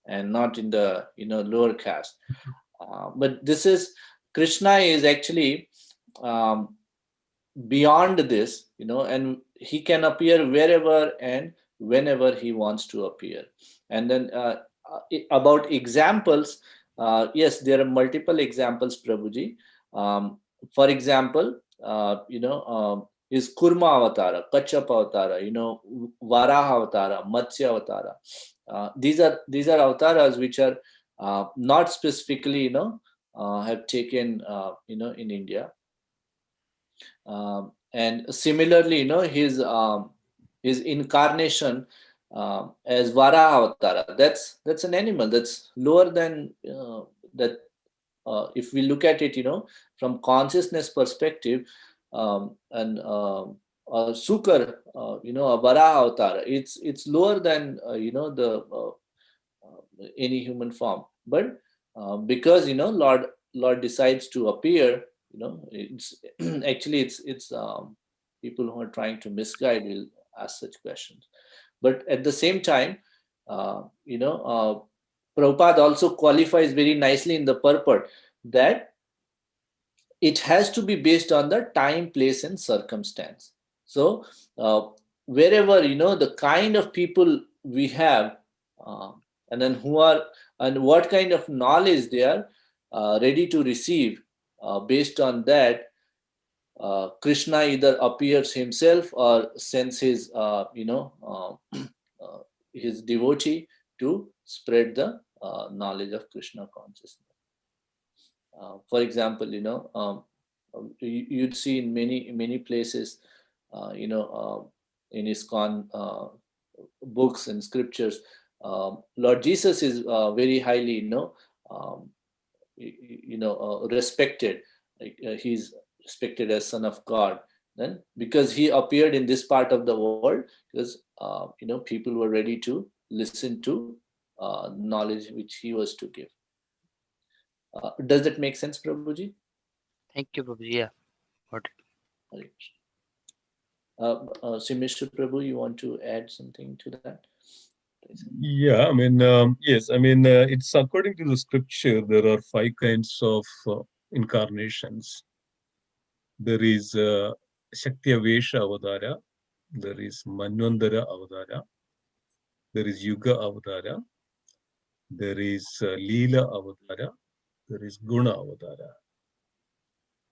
and not in the lower caste? But this is Krishna is actually beyond this, and he can appear wherever and whenever he wants to appear. And then about examples, yes, there are multiple examples, Prabhuji. For example, is Kurma Avatara, Kachapa Avatara, Varaha Avatara, Matsya Avatara. These are avatars which are not specifically, have taken, in India. And similarly, his incarnation as Vara Avatara, that's an animal that's lower than that. If we look at it, from consciousness perspective, and Sukar, a Vara Avatara, it's lower than the any human form. But because Lord decides to appear, it's actually it's people who are trying to misguide will ask such questions. But at the same time, Prabhupada also qualifies very nicely in the purport that it has to be based on the time, place, and circumstance. So wherever, the kind of people we have, uh, and then who are, and what kind of knowledge they are ready to receive, based on that, Krishna either appears himself or sends his his devotee to spread the knowledge of Krishna consciousness. For example, you'd see in many places, in ISKCON books and scriptures, Lord Jesus is very highly, um, respected. Like, he's respected as Son of God. Then, because he appeared in this part of the world, because people were ready to listen to knowledge which he was to give. Does that make sense, Prabhuji? Thank you, Prabhu. Yeah, got it. Hare Krishna. So, Mr. Prabhu, you want to add something to that? Please. Yeah, yes, it's according to the scripture, there are five kinds of incarnations. There is Shakti Avesha Avadara, there is Manvandara Avadara, there is Yuga Avadara, there is Leela Avadara, there is Guna Avadara.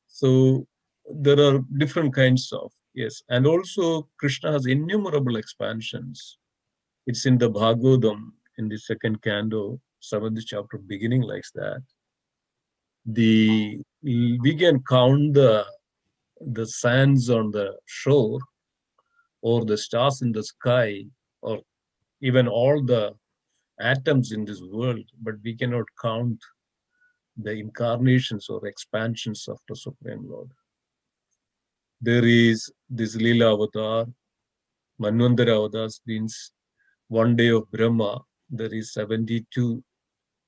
So there are different kinds of, yes. And also Krishna has innumerable expansions. It's in the Bhagavatam, in the second canto, 7th chapter, beginning like that. We can count the sands on the shore, or the stars in the sky, or even all the atoms in this world, but we cannot count the incarnations or expansions of the Supreme Lord. There is this Leela Avatar, Manvandara Avatars means one day of Brahma, there is 72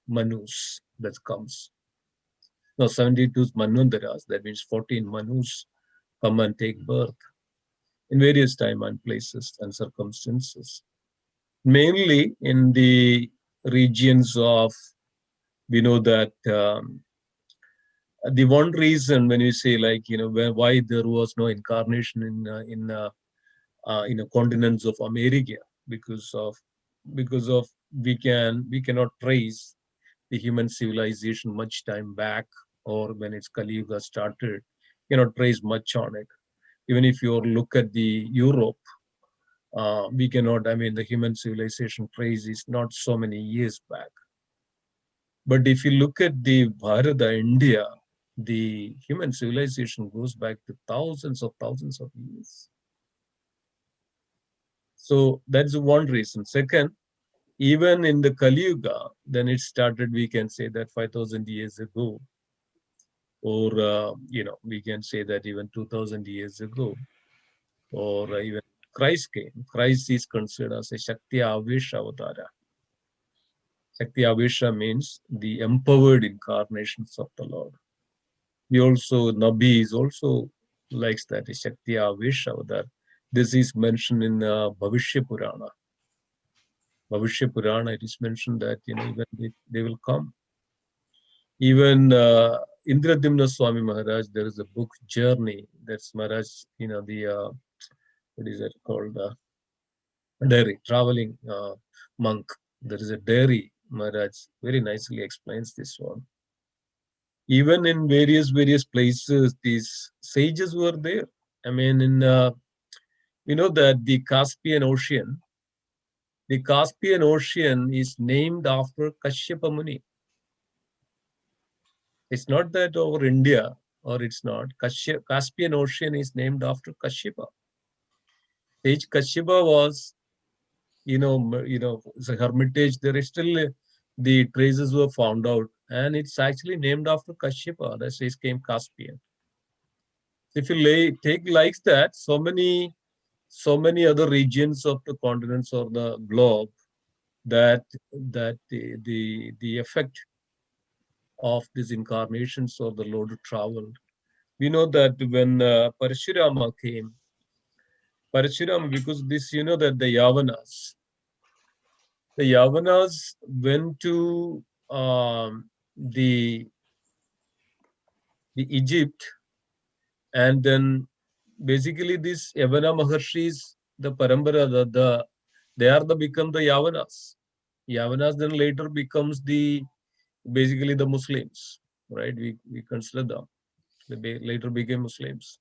Manus that comes. No, 72 Manvandaras, that means 14 Manus come and take birth in various time and places and circumstances. Mainly in the regions of, we know that the one reason when you say, like, why there was no incarnation in a continents of America, because of we cannot trace the human civilization much time back, or when its Kali Yuga started, cannot trace much on it. Even if you look at the Europe, we cannot. The human civilization trace is not so many years back. But if you look at the Bharata, India, the human civilization goes back to thousands of years. So that's one reason. Second, even in the Kali Yuga, then it started, we can say that 5,000 years ago, or we can say that even 2,000 years ago, or even Christ came. Christ is considered as a Shakti Avesha Avatara. Shakti Avesha means the empowered incarnations of the Lord. We also, Nabi is also likes that, a Shakti Avesha Avatar. This is mentioned in Bhavishya Purana. Bhavishya Purana, it is mentioned that even they will come. Even Indradimna Swami Maharaj, there is a book Journey. That's Maharaj, the what is that called? Diary, traveling monk. There is a diary. Maharaj very nicely explains this one. Even in various places, these sages were there. I mean, that the Caspian Ocean is named after Kashyapa Muni. It's not that over India, or it's not. Caspian Ocean is named after Kashyapa. Sage Kashyapa was, it's a hermitage. There is still the traces were found out, and it's actually named after Kashyapa. That's why it came Caspian. If you take likes that, so many other regions of the continents or the globe, that the effect of these incarnations or the Lord traveled. We know that when Parashurama came, because this, that the Yavanas went to the Egypt, and then basically these Yavana Maharshis, the Parambara, they are become the Yavanas. Yavanas then later becomes basically the Muslims, right? We consider them. They later became Muslims.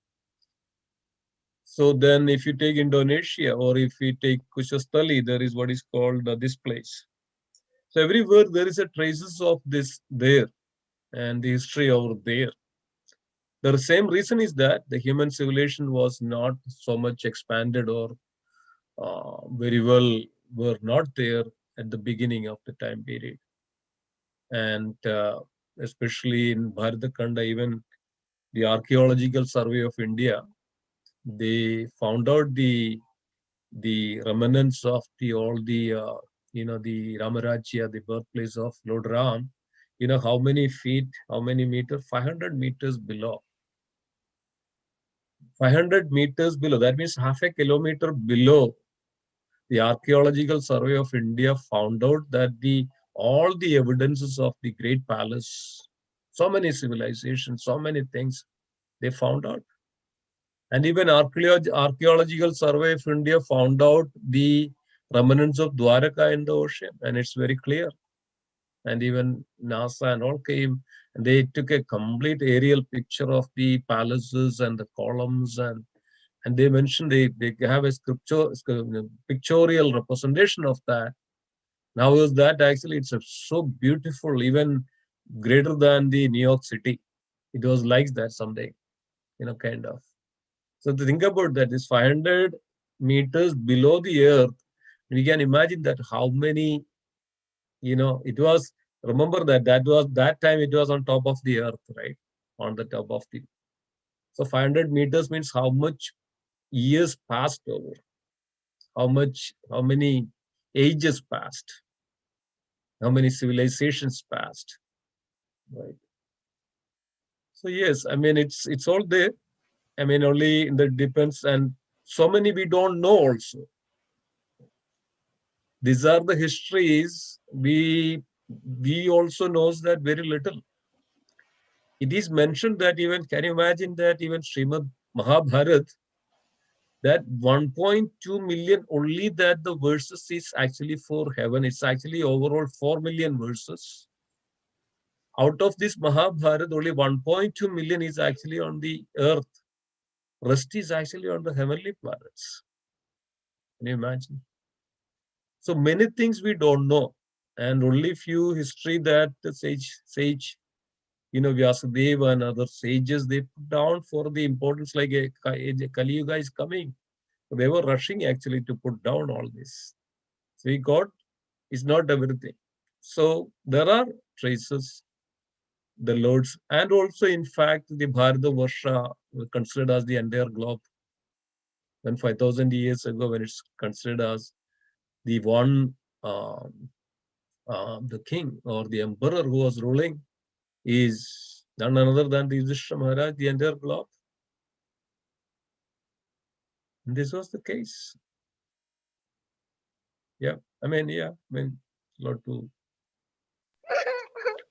So then if you take Indonesia, or if we take Kushastali, there is what is called this place. So everywhere there is a traces of this there, and the history over there. The same reason is that the human civilization was not so much expanded, or very well were not there at the beginning of the time period. And especially in Bharatakanda, even the Archaeological Survey of India, they found out the remnants of all the Ramarajya, the birthplace of Lord Ram. How many feet, how many meters? 500 meters below. 500 meters below. That means half a kilometer below. The Archaeological Survey of India found out that all the evidences of the Great Palace, so many civilizations, so many things, they found out. And even Archaeological Survey of India found out the remnants of Dwaraka in the ocean, and it's very clear. And even NASA and all came, and they took a complete aerial picture of the palaces and the columns, and they mentioned they have a pictorial representation of that. Now is that actually it's so beautiful, even greater than the New York City. It was like that someday, kind of. So to think about that, is 500 meters below the earth. We can imagine that how many, it was, remember that time it was on top of the earth, right? On the top of so 500 meters means how much years passed over, how many ages passed, how many civilizations passed, right? So yes, I mean, it's all there. I mean, only in the depends, and so many we don't know also. These are the histories we also knows that very little. It is mentioned that even, can you imagine that even Srimad Mahabharat, that 1.2 million only that the verses is actually for heaven. It's actually overall 4 million verses. Out of this Mahabharat, only 1.2 million is actually on the earth. Rest is actually on the heavenly planets. Can you imagine? So many things we don't know, and only few history that the sage, Vyasadeva and other sages, they put down for the importance, like a Kali Yuga is coming. They were rushing actually to put down all this. So God is not everything. So there are traces, the Lord's, and also in fact the Bharata Varsha considered as the entire globe. When 5,000 years ago, when it's considered as the one, the king or the emperor who was ruling is none other than the Yudhishthira Maharaj, the entire globe. And this was the case. Yeah, I mean, lot to.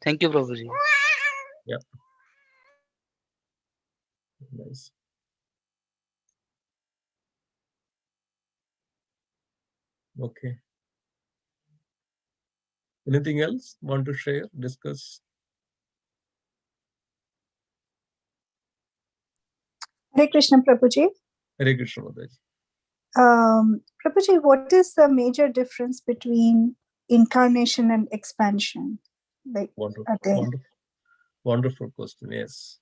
Thank you, Prabhuji. Yeah. Nice. Okay. Anything else want to share, discuss? Hare Krishna, Prabhuji. Hare Krishna, Mataji. Prabhuji, what is the major difference between incarnation and expansion? Like, Wonderful, are they? wonderful, wonderful question. Yes.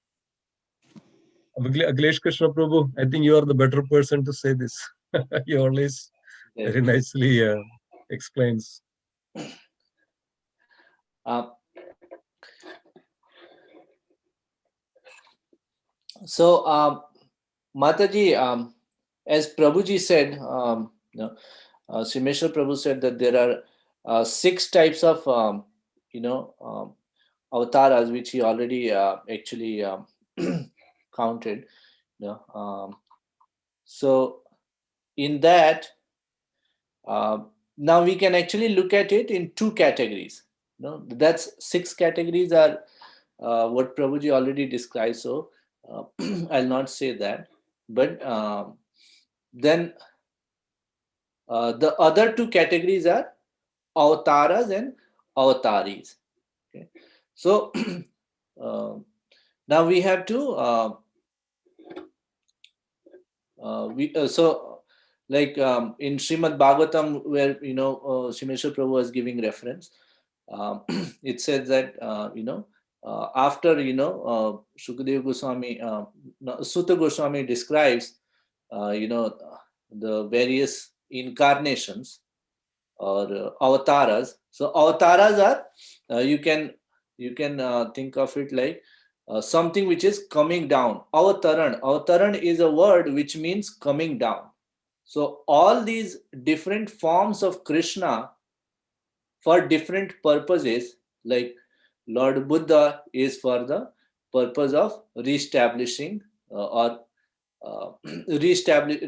Akhilesh Krishna Prabhu, I think you are the better person to say this. You always very nicely explains. Uh, so, Mataji, as Prabhuji said, Simeshwar Prabhu said that there are 6 types of, avatars, which he already actually counted. So, in that, now we can actually look at it in 2 categories. That's 6 categories are what Prabhuji already described. So I'll not say that. But then the other 2 categories are avataras and avataris. Okay. So now we have to like in Srimad Bhagavatam, where Simeshwar Prabhu was giving reference, it says that after Shukadev Goswami, Sutta Goswami describes the various incarnations or avatars. So avatars are you can think of it like something which is coming down. Avataran is a word which means coming down. So all these different forms of Krishna for different purposes, like Lord Buddha is for the purpose of reestablishing or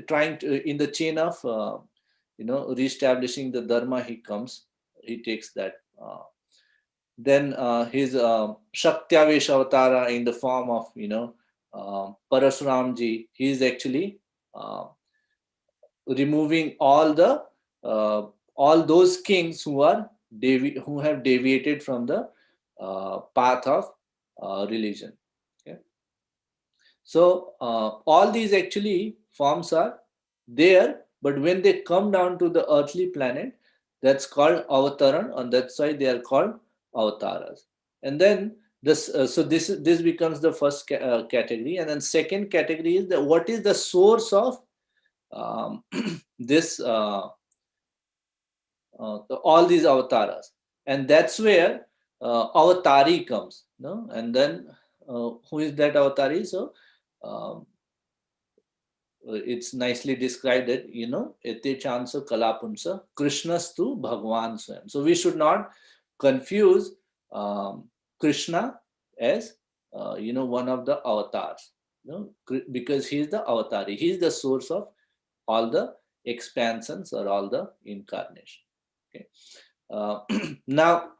trying to in the chain of reestablishing the dharma. He takes that. Then his Shaktyavesh Avatara in the form of Parasuramji. He is actually removing all those kings who have deviated from the path of religion. Okay? So all these actually forms are there, but when they come down to the earthly planet, that's called avataran, and that's why they are called avatars. And then this becomes the first category, and then second category is what is the source of this all these avatars, and that's where avatari comes. And then who is that avatari? So um, it's nicely described that ete chansa kalapunsa krishnastu bhagwan swayam. So we should not confuse Krishna as one of the avatars, because he is the avatari. He is the source of all the expansions or all the incarnation. Okay. Now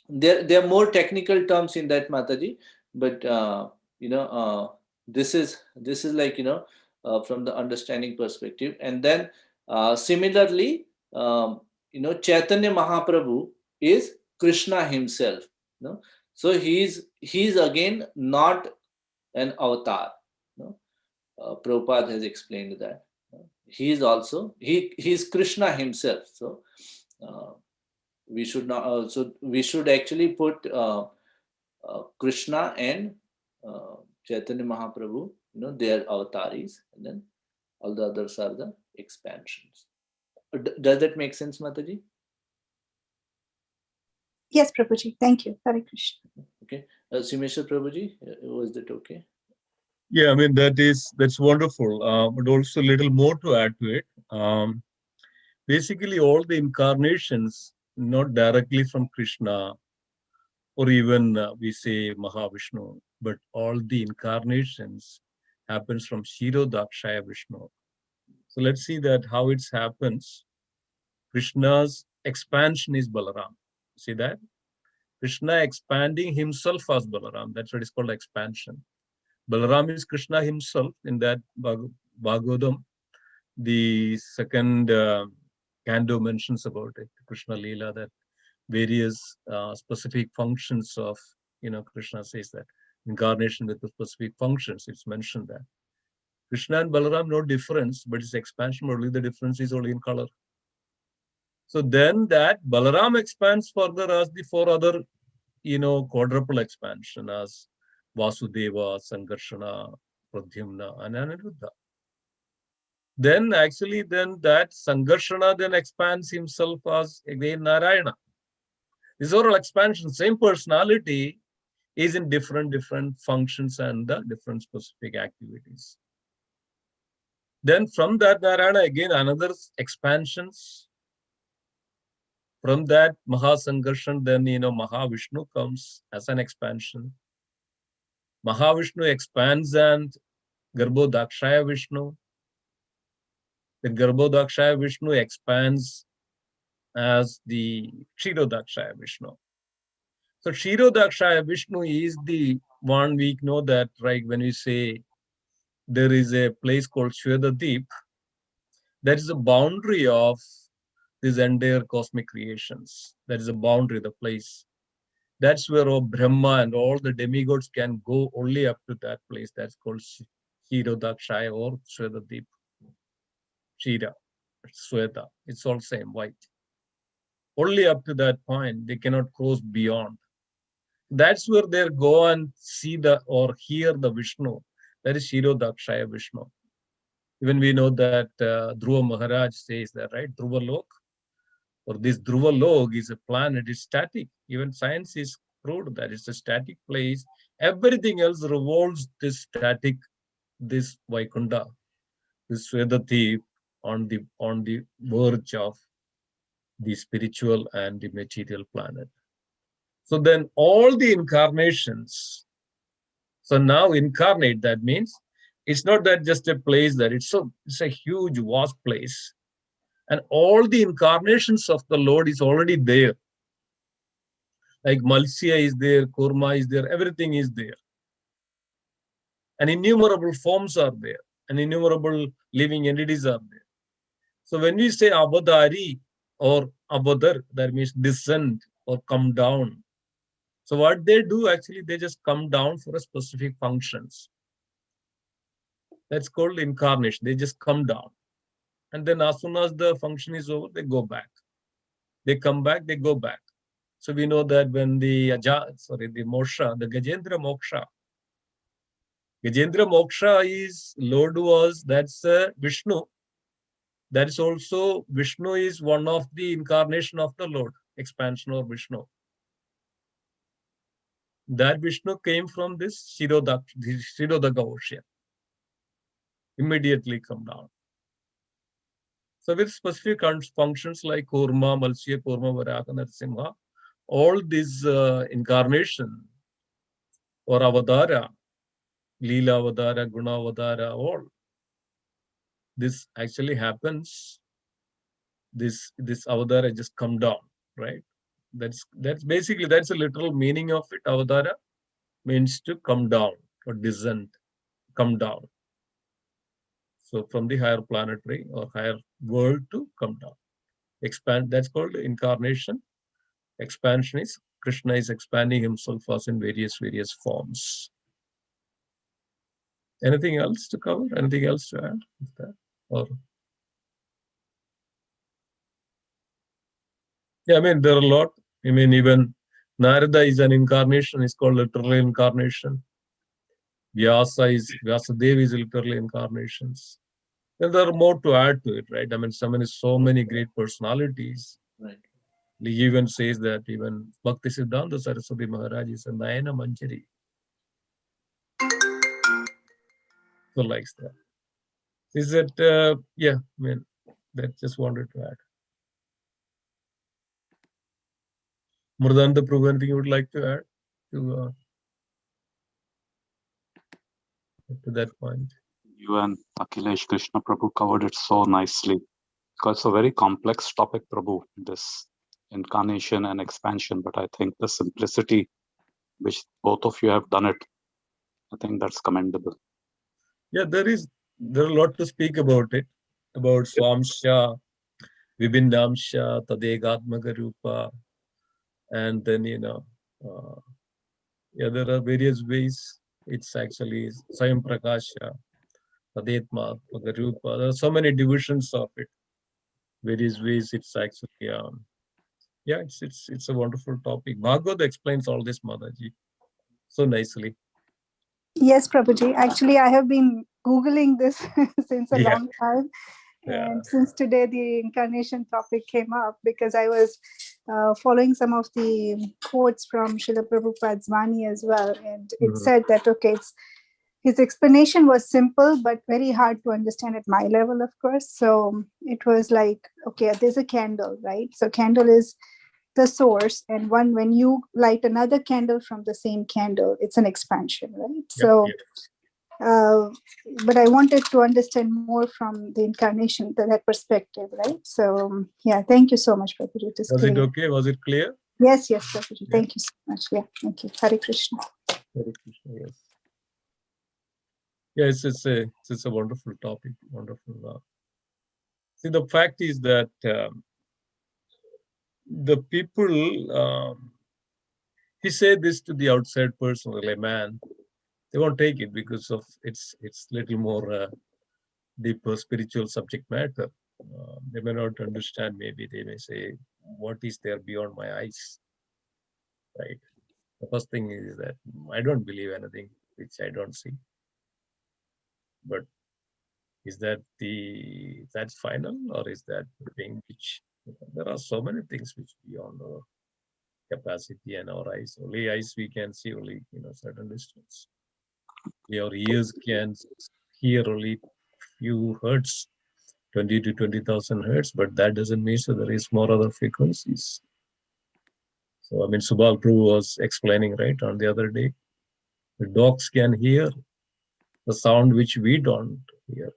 there are more technical terms in that, Mataji, but this is like from the understanding perspective. And then similarly, Chaitanya Mahaprabhu is Krishna himself. So he's again not an avatar. Prabhupada has explained that he is also he's Krishna himself. So we should not. So we should actually put Krishna and Chaitanya Mahaprabhu. They are avataris, and then all the others are the expansions. Does that make sense, Mataji? Yes, Prabhuji. Thank you. Hare Krishna. Okay, Simeshwar Prabhuji, was that okay? Yeah, I mean that's wonderful. But also a little more to add to it. Basically, all the incarnations, not directly from Krishna, or even we say Mahavishnu, but all the incarnations happens from Shirodakshaya Vishnu. So let's see that how it happens. Krishna's expansion is Balaram. See that? Krishna expanding himself as Balaram. That's what is called expansion. Balaram is Krishna himself. In that Bhagavatam, the second canto mentions about it, Krishna Leela, that various specific functions of, Krishna says that incarnation with the specific functions, it's mentioned that. Krishna and Balaram, no difference, but its expansion, only the difference is only in color. So then that Balaram expands further as the four other, quadruple expansion as Vasudeva, Sankarshana, Pradyumna, and Aniruddha. Then actually, then that Sankarshana then expands himself as again Narayana. This overall expansion, same personality, is in different functions and the different specific activities. Then from that Narayana, again another expansions. From that Mahasankarshan, then Mahavishnu comes as an expansion. Mahavishnu expands and Garbhodakshaya Vishnu. The Garbhodakshaya Vishnu expands as the Kshirodakshaya Vishnu. So Kshirodakshaya Vishnu is the one we know that, right, when we say there is a place called Shvedadip, that is a boundary of these entire cosmic creations. That is a boundary, the place. That's where all Brahma and all the demigods can go only up to that place. That's called Kshirodakshaya or Shvedadip. Shira, Sweta, it's all same, white. Only up to that point, they cannot cross beyond. That's where they go and see or hear the Vishnu. That is Kshirodakshaya Vishnu. Even we know that Dhruva Maharaj says that, right? Dhruva Lok, or this Dhruva Lok is a planet, it's static. Even science is proved that it's a static place. Everything else revolves this static, this Vaikunta, this Svedati on the verge of the spiritual and the material planet. So then all the incarnations, so now incarnate, that means it's not that just a place that it's a huge, vast place. And all the incarnations of the Lord is already there. Like Malsya is there, Kurma is there, everything is there. And innumerable forms are there, and innumerable living entities are there. So when we say Avadari or Avadar, that means descend or come down. So what they do, actually, they just come down for a specific functions. That's called incarnation. They just come down. And then as soon as the function is over, they go back. They come back, they go back. So we know that when the Moksha, the Gajendra Moksha is Lord was, that's Vishnu. That is also, Vishnu is one of the incarnation of the Lord, expansion of Vishnu. That Vishnu came from this Kshirodaka ocean. Immediately come down. So with specific functions like Kurma, Malsya, Kurma, Varaka, Narasimha, all these incarnation or Avadara, Leela Avadara, Guna Avadara, all this actually happens. This Avadara just come down, right? That's basically, that's a literal meaning of it. Avadara means to come down or descend, come down. So from the higher planetary or higher world to come down. Expand, that's called incarnation. Expansion is Krishna is expanding himself as in various forms. Anything else to cover? Anything else to add? Or yeah, I mean, there are a lot. I mean, even Narada is an incarnation. It's called literally incarnation. Vyasadeva is literally incarnations. And there are more to add to it, right? I mean, so many great personalities. Right. He even says that even Bhakti Siddhanta Saraswati Maharaj is a Nayana Manjari. So likes that. Is that, yeah, I mean, that just wanted to add. Murdanta Prabhu, anything you would like to add to that point? You and Akhilesh, Krishna Prabhu covered it so nicely. Because it's a very complex topic, Prabhu, this incarnation and expansion. But I think the simplicity which both of you have done it I think that's commendable. Yeah, there are a lot to speak about it, about Swamsha, Vibindamsha, Tadegatmaka Rupa, and then uh, yeah, there are various ways. It's actually Swayam Prakasha, Tadetma, Rupa. There are so many divisions of it. Various ways. It's actually yeah, it's a wonderful topic. Bhagavad explains all this, Mataji, so nicely. Yes, Prabhuji. Actually, I have been Googling this since a Yeah, long time. yeah. And since today the incarnation topic came up, because I was following some of the quotes from Srila Prabhupada's Vani as well. And it Mhm. said that, okay, his explanation was simple, but very hard to understand at my level, of course. So it was like, okay, there's a candle, right? So candle is the source. And when you light another candle from the same candle, it's an expansion, right? Yep, So yep. uh, but I wanted to understand more from the incarnation, that perspective, right? So yeah, thank you so much, Prabhuji. It is Was it clear. okay? Was it clear? Yes, Prabhuji. Yeah. Thank you so much. Yeah, thank you. Hare Krishna. Hare Krishna, yes. Yeah, it's a wonderful topic. Wonderful. See, the fact is that the people, if you say this to the outside person, like a man, they won't take it because of it's little more deeper spiritual subject matter. They may not understand. Maybe they may say, "What is there beyond my eyes?" Right. The first thing is that I don't believe anything which I don't see. But is that's final, or is that the thing which there are so many things which beyond our capacity and our eyes. Only eyes we can see only certain distance. Our ears can hear only few hertz, 20 to 20,000 hertz, but that doesn't mean so there is more other frequencies. So I mean, Subal Prabhu was explaining right on the other day. The dogs can hear the sound which we don't hear.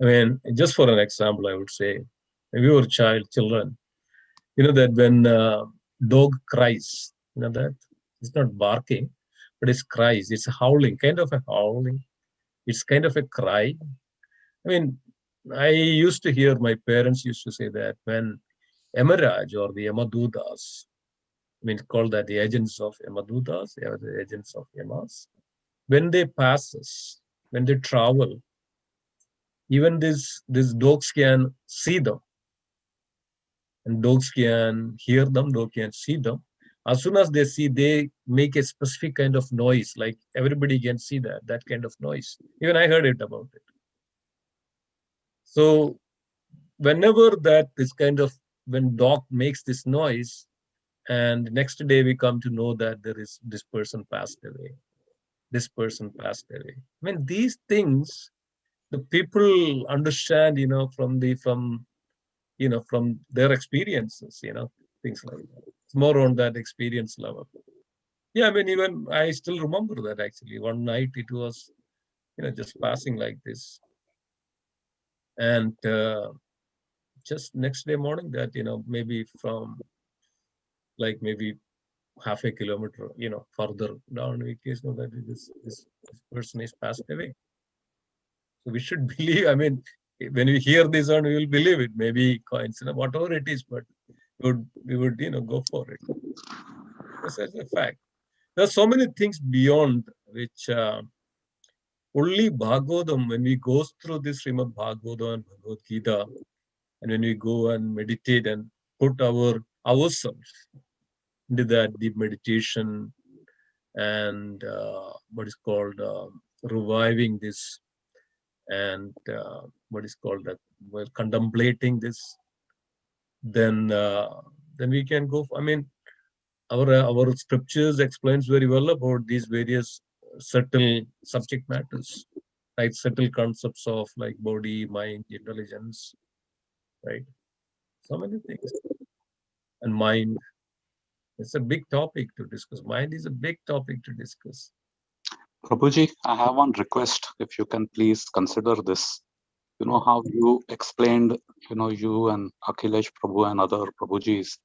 I mean, just for an example, I would say, when we were children, that when dog cries, that it's not barking, but it's cries. It's a howling, kind of a howling. It's kind of a cry. I mean, I used to hear my parents used to say that when Emaraj or the Yamadudas, I mean, called that the agents of Yamadudas, they are the agents of Yamas. When they pass us, when they travel, even these dogs can see them, and dogs can hear them, dogs can see them. As soon as they see, they make a specific kind of noise, like everybody can see that kind of noise. Even I heard it about it. So whenever this kind of, when dog makes this noise, and next day we come to know that there is this person passed away, this person passed away. I mean, these things the people understand, from their experiences, things like that. It's more on that experience level. Yeah, I mean, even I still remember that actually. One night it was, just passing like this. And just next day morning that, maybe from like maybe half a kilometer, further down, we case know that this person is passed away. So we should believe, I mean, when we hear this one, we will believe it. Maybe coincidence, whatever it is, but we would go for it. That's a fact. There are so many things beyond which only Bhagavatam, when we go through this Srimad Bhagavatam and Bhagavad Gita, and when we go and meditate and put ourselves into that deep meditation and what is called reviving this and what is called that, well, contemplating this, then we can go. I mean, our scriptures explains very well about these various subtle subject matters, like subtle concepts of like body, mind, intelligence, right? So many things. And mind, it's a big topic to discuss. Mind is a big topic to discuss. Prabhuji, I have one request. If you can please consider this. You know how you explained, you and Akhilesh Prabhu and other Prabhujis.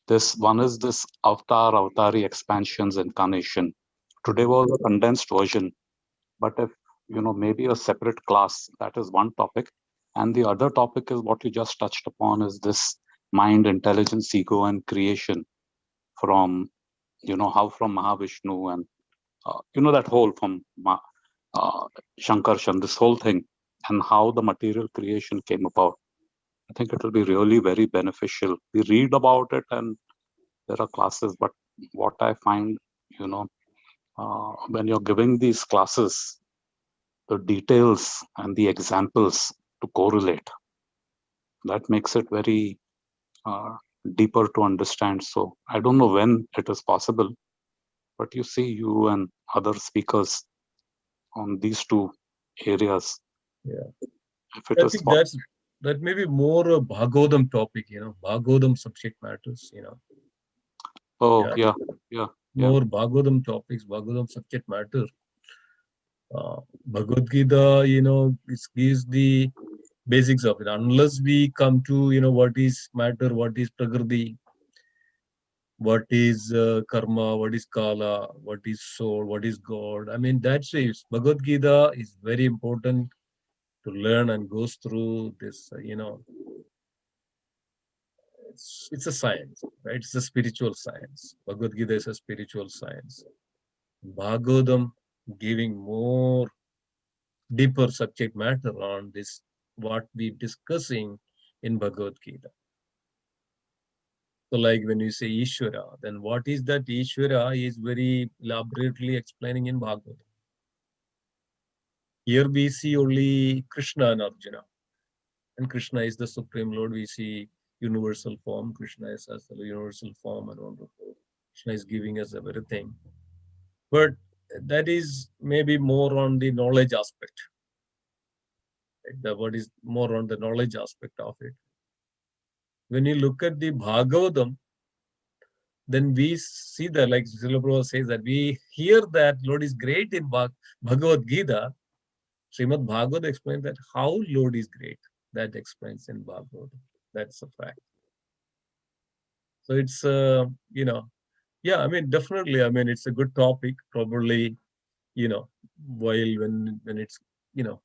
This one is this avatari expansions, incarnation, Today was a condensed version, but if maybe a separate class, that is one topic, and the other topic is what you just touched upon, is this mind, intelligence, ego, and creation from how from Mahavishnu and that whole from Shankarshan, this whole thing, and how the material creation came about. I think it will be really very beneficial. We read about it and there are classes, but what I find, when you're giving these classes, the details and the examples to correlate, that makes it very deeper to understand. So I don't know when it is possible, but you see, you and other speakers on these two areas. Yeah. If it I is think possible. that may be more a Bhagavatam topic, Bhagavatam subject matters, Oh, yeah. More Bhagavatam topics, Bhagavatam subject matter. Bhagavad Gita, it gives the basics of it. Unless we come to, what is matter, what is Prakriti, what is karma, what is kala, what is soul, what is God. I mean, that's it. Bhagavad Gita is very important to learn and goes through this, it's a science, right? It's a spiritual science. Bhagavad Gita is a spiritual science. Bhagavatam giving more deeper subject matter on this, what we discussing in Bhagavad Gita. So like when you say Ishvara, then what is that Ishvara is very elaborately explaining in Bhagavad. Here we see only Krishna and Arjuna. And Krishna is the Supreme Lord. We see universal form. Krishna is as the universal form and wonderful. Krishna is giving us everything. But that is maybe more on the knowledge aspect. The word is more on the knowledge aspect of it. When you look at the Bhagavatam, then we see that, like Srila Prabhu says, that we hear that Lord is great in Bhagavad Gita. Srimad Bhagavad explains that how Lord is great. That explains in Bhagavad. That's a fact. So it's, yeah, I mean, definitely, I mean, it's a good topic. Probably, while when it's,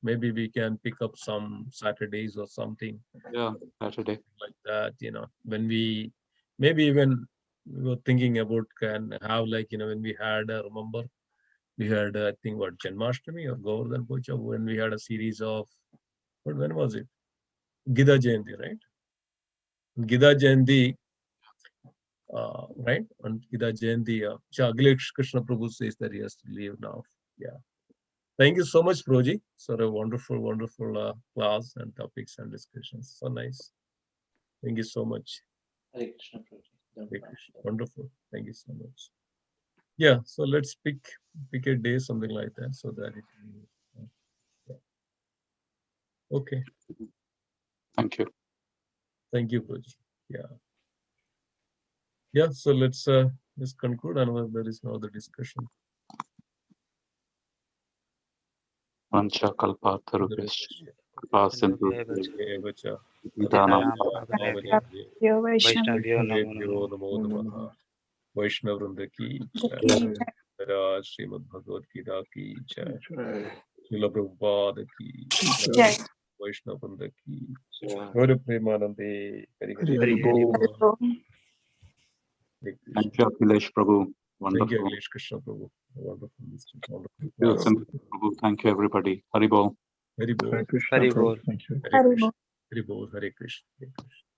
maybe we can pick up some Saturdays or something. Yeah, Saturday. Like that, when we, maybe even we were thinking about can have like, when we had, remember, we had, I think, what, Janmashtami or Govardhan Puja, when we had a series of, when was it? Gita Jayanti, right? Gita Jayanti, right? On Gita Jayanti, Akhilesh Krishna Prabhu says that he has to leave now. Yeah. Thank you so much, Proji. So a wonderful, wonderful class and topics and discussions. So nice. Thank you so much. Hare Krishna, Prabhuji. Hare Krishna. Wonderful. Thank you so much. Yeah. So let's pick a day, something like that, so that it. Yeah. Okay. Thank you. Thank you, Proji. Yeah. Yeah. So let's conclude. And there is no other discussion. Vancha kalpatarubhyash. Vaishnavyo namo namaha. Vaishnavrinda ki jai. Raj Srimad Bhagavad Gita ki jai. Srila Prabhupada ki jai. Vaishnavrinda ki jai. Gaura Premanande. Thank you, Akhilesh Prabhu. Wonderful. Thank you, Akhilesh Krishna Prabhu. Wonderful. Wonderful. Prabhu. Thank you, everybody. Hari Bol. Hari Bol. Hare Krishna, Hari Prabhu. Bol. Thank you. Hare Krishna. Hari Bol. Hare Krishna. Hare Krishna.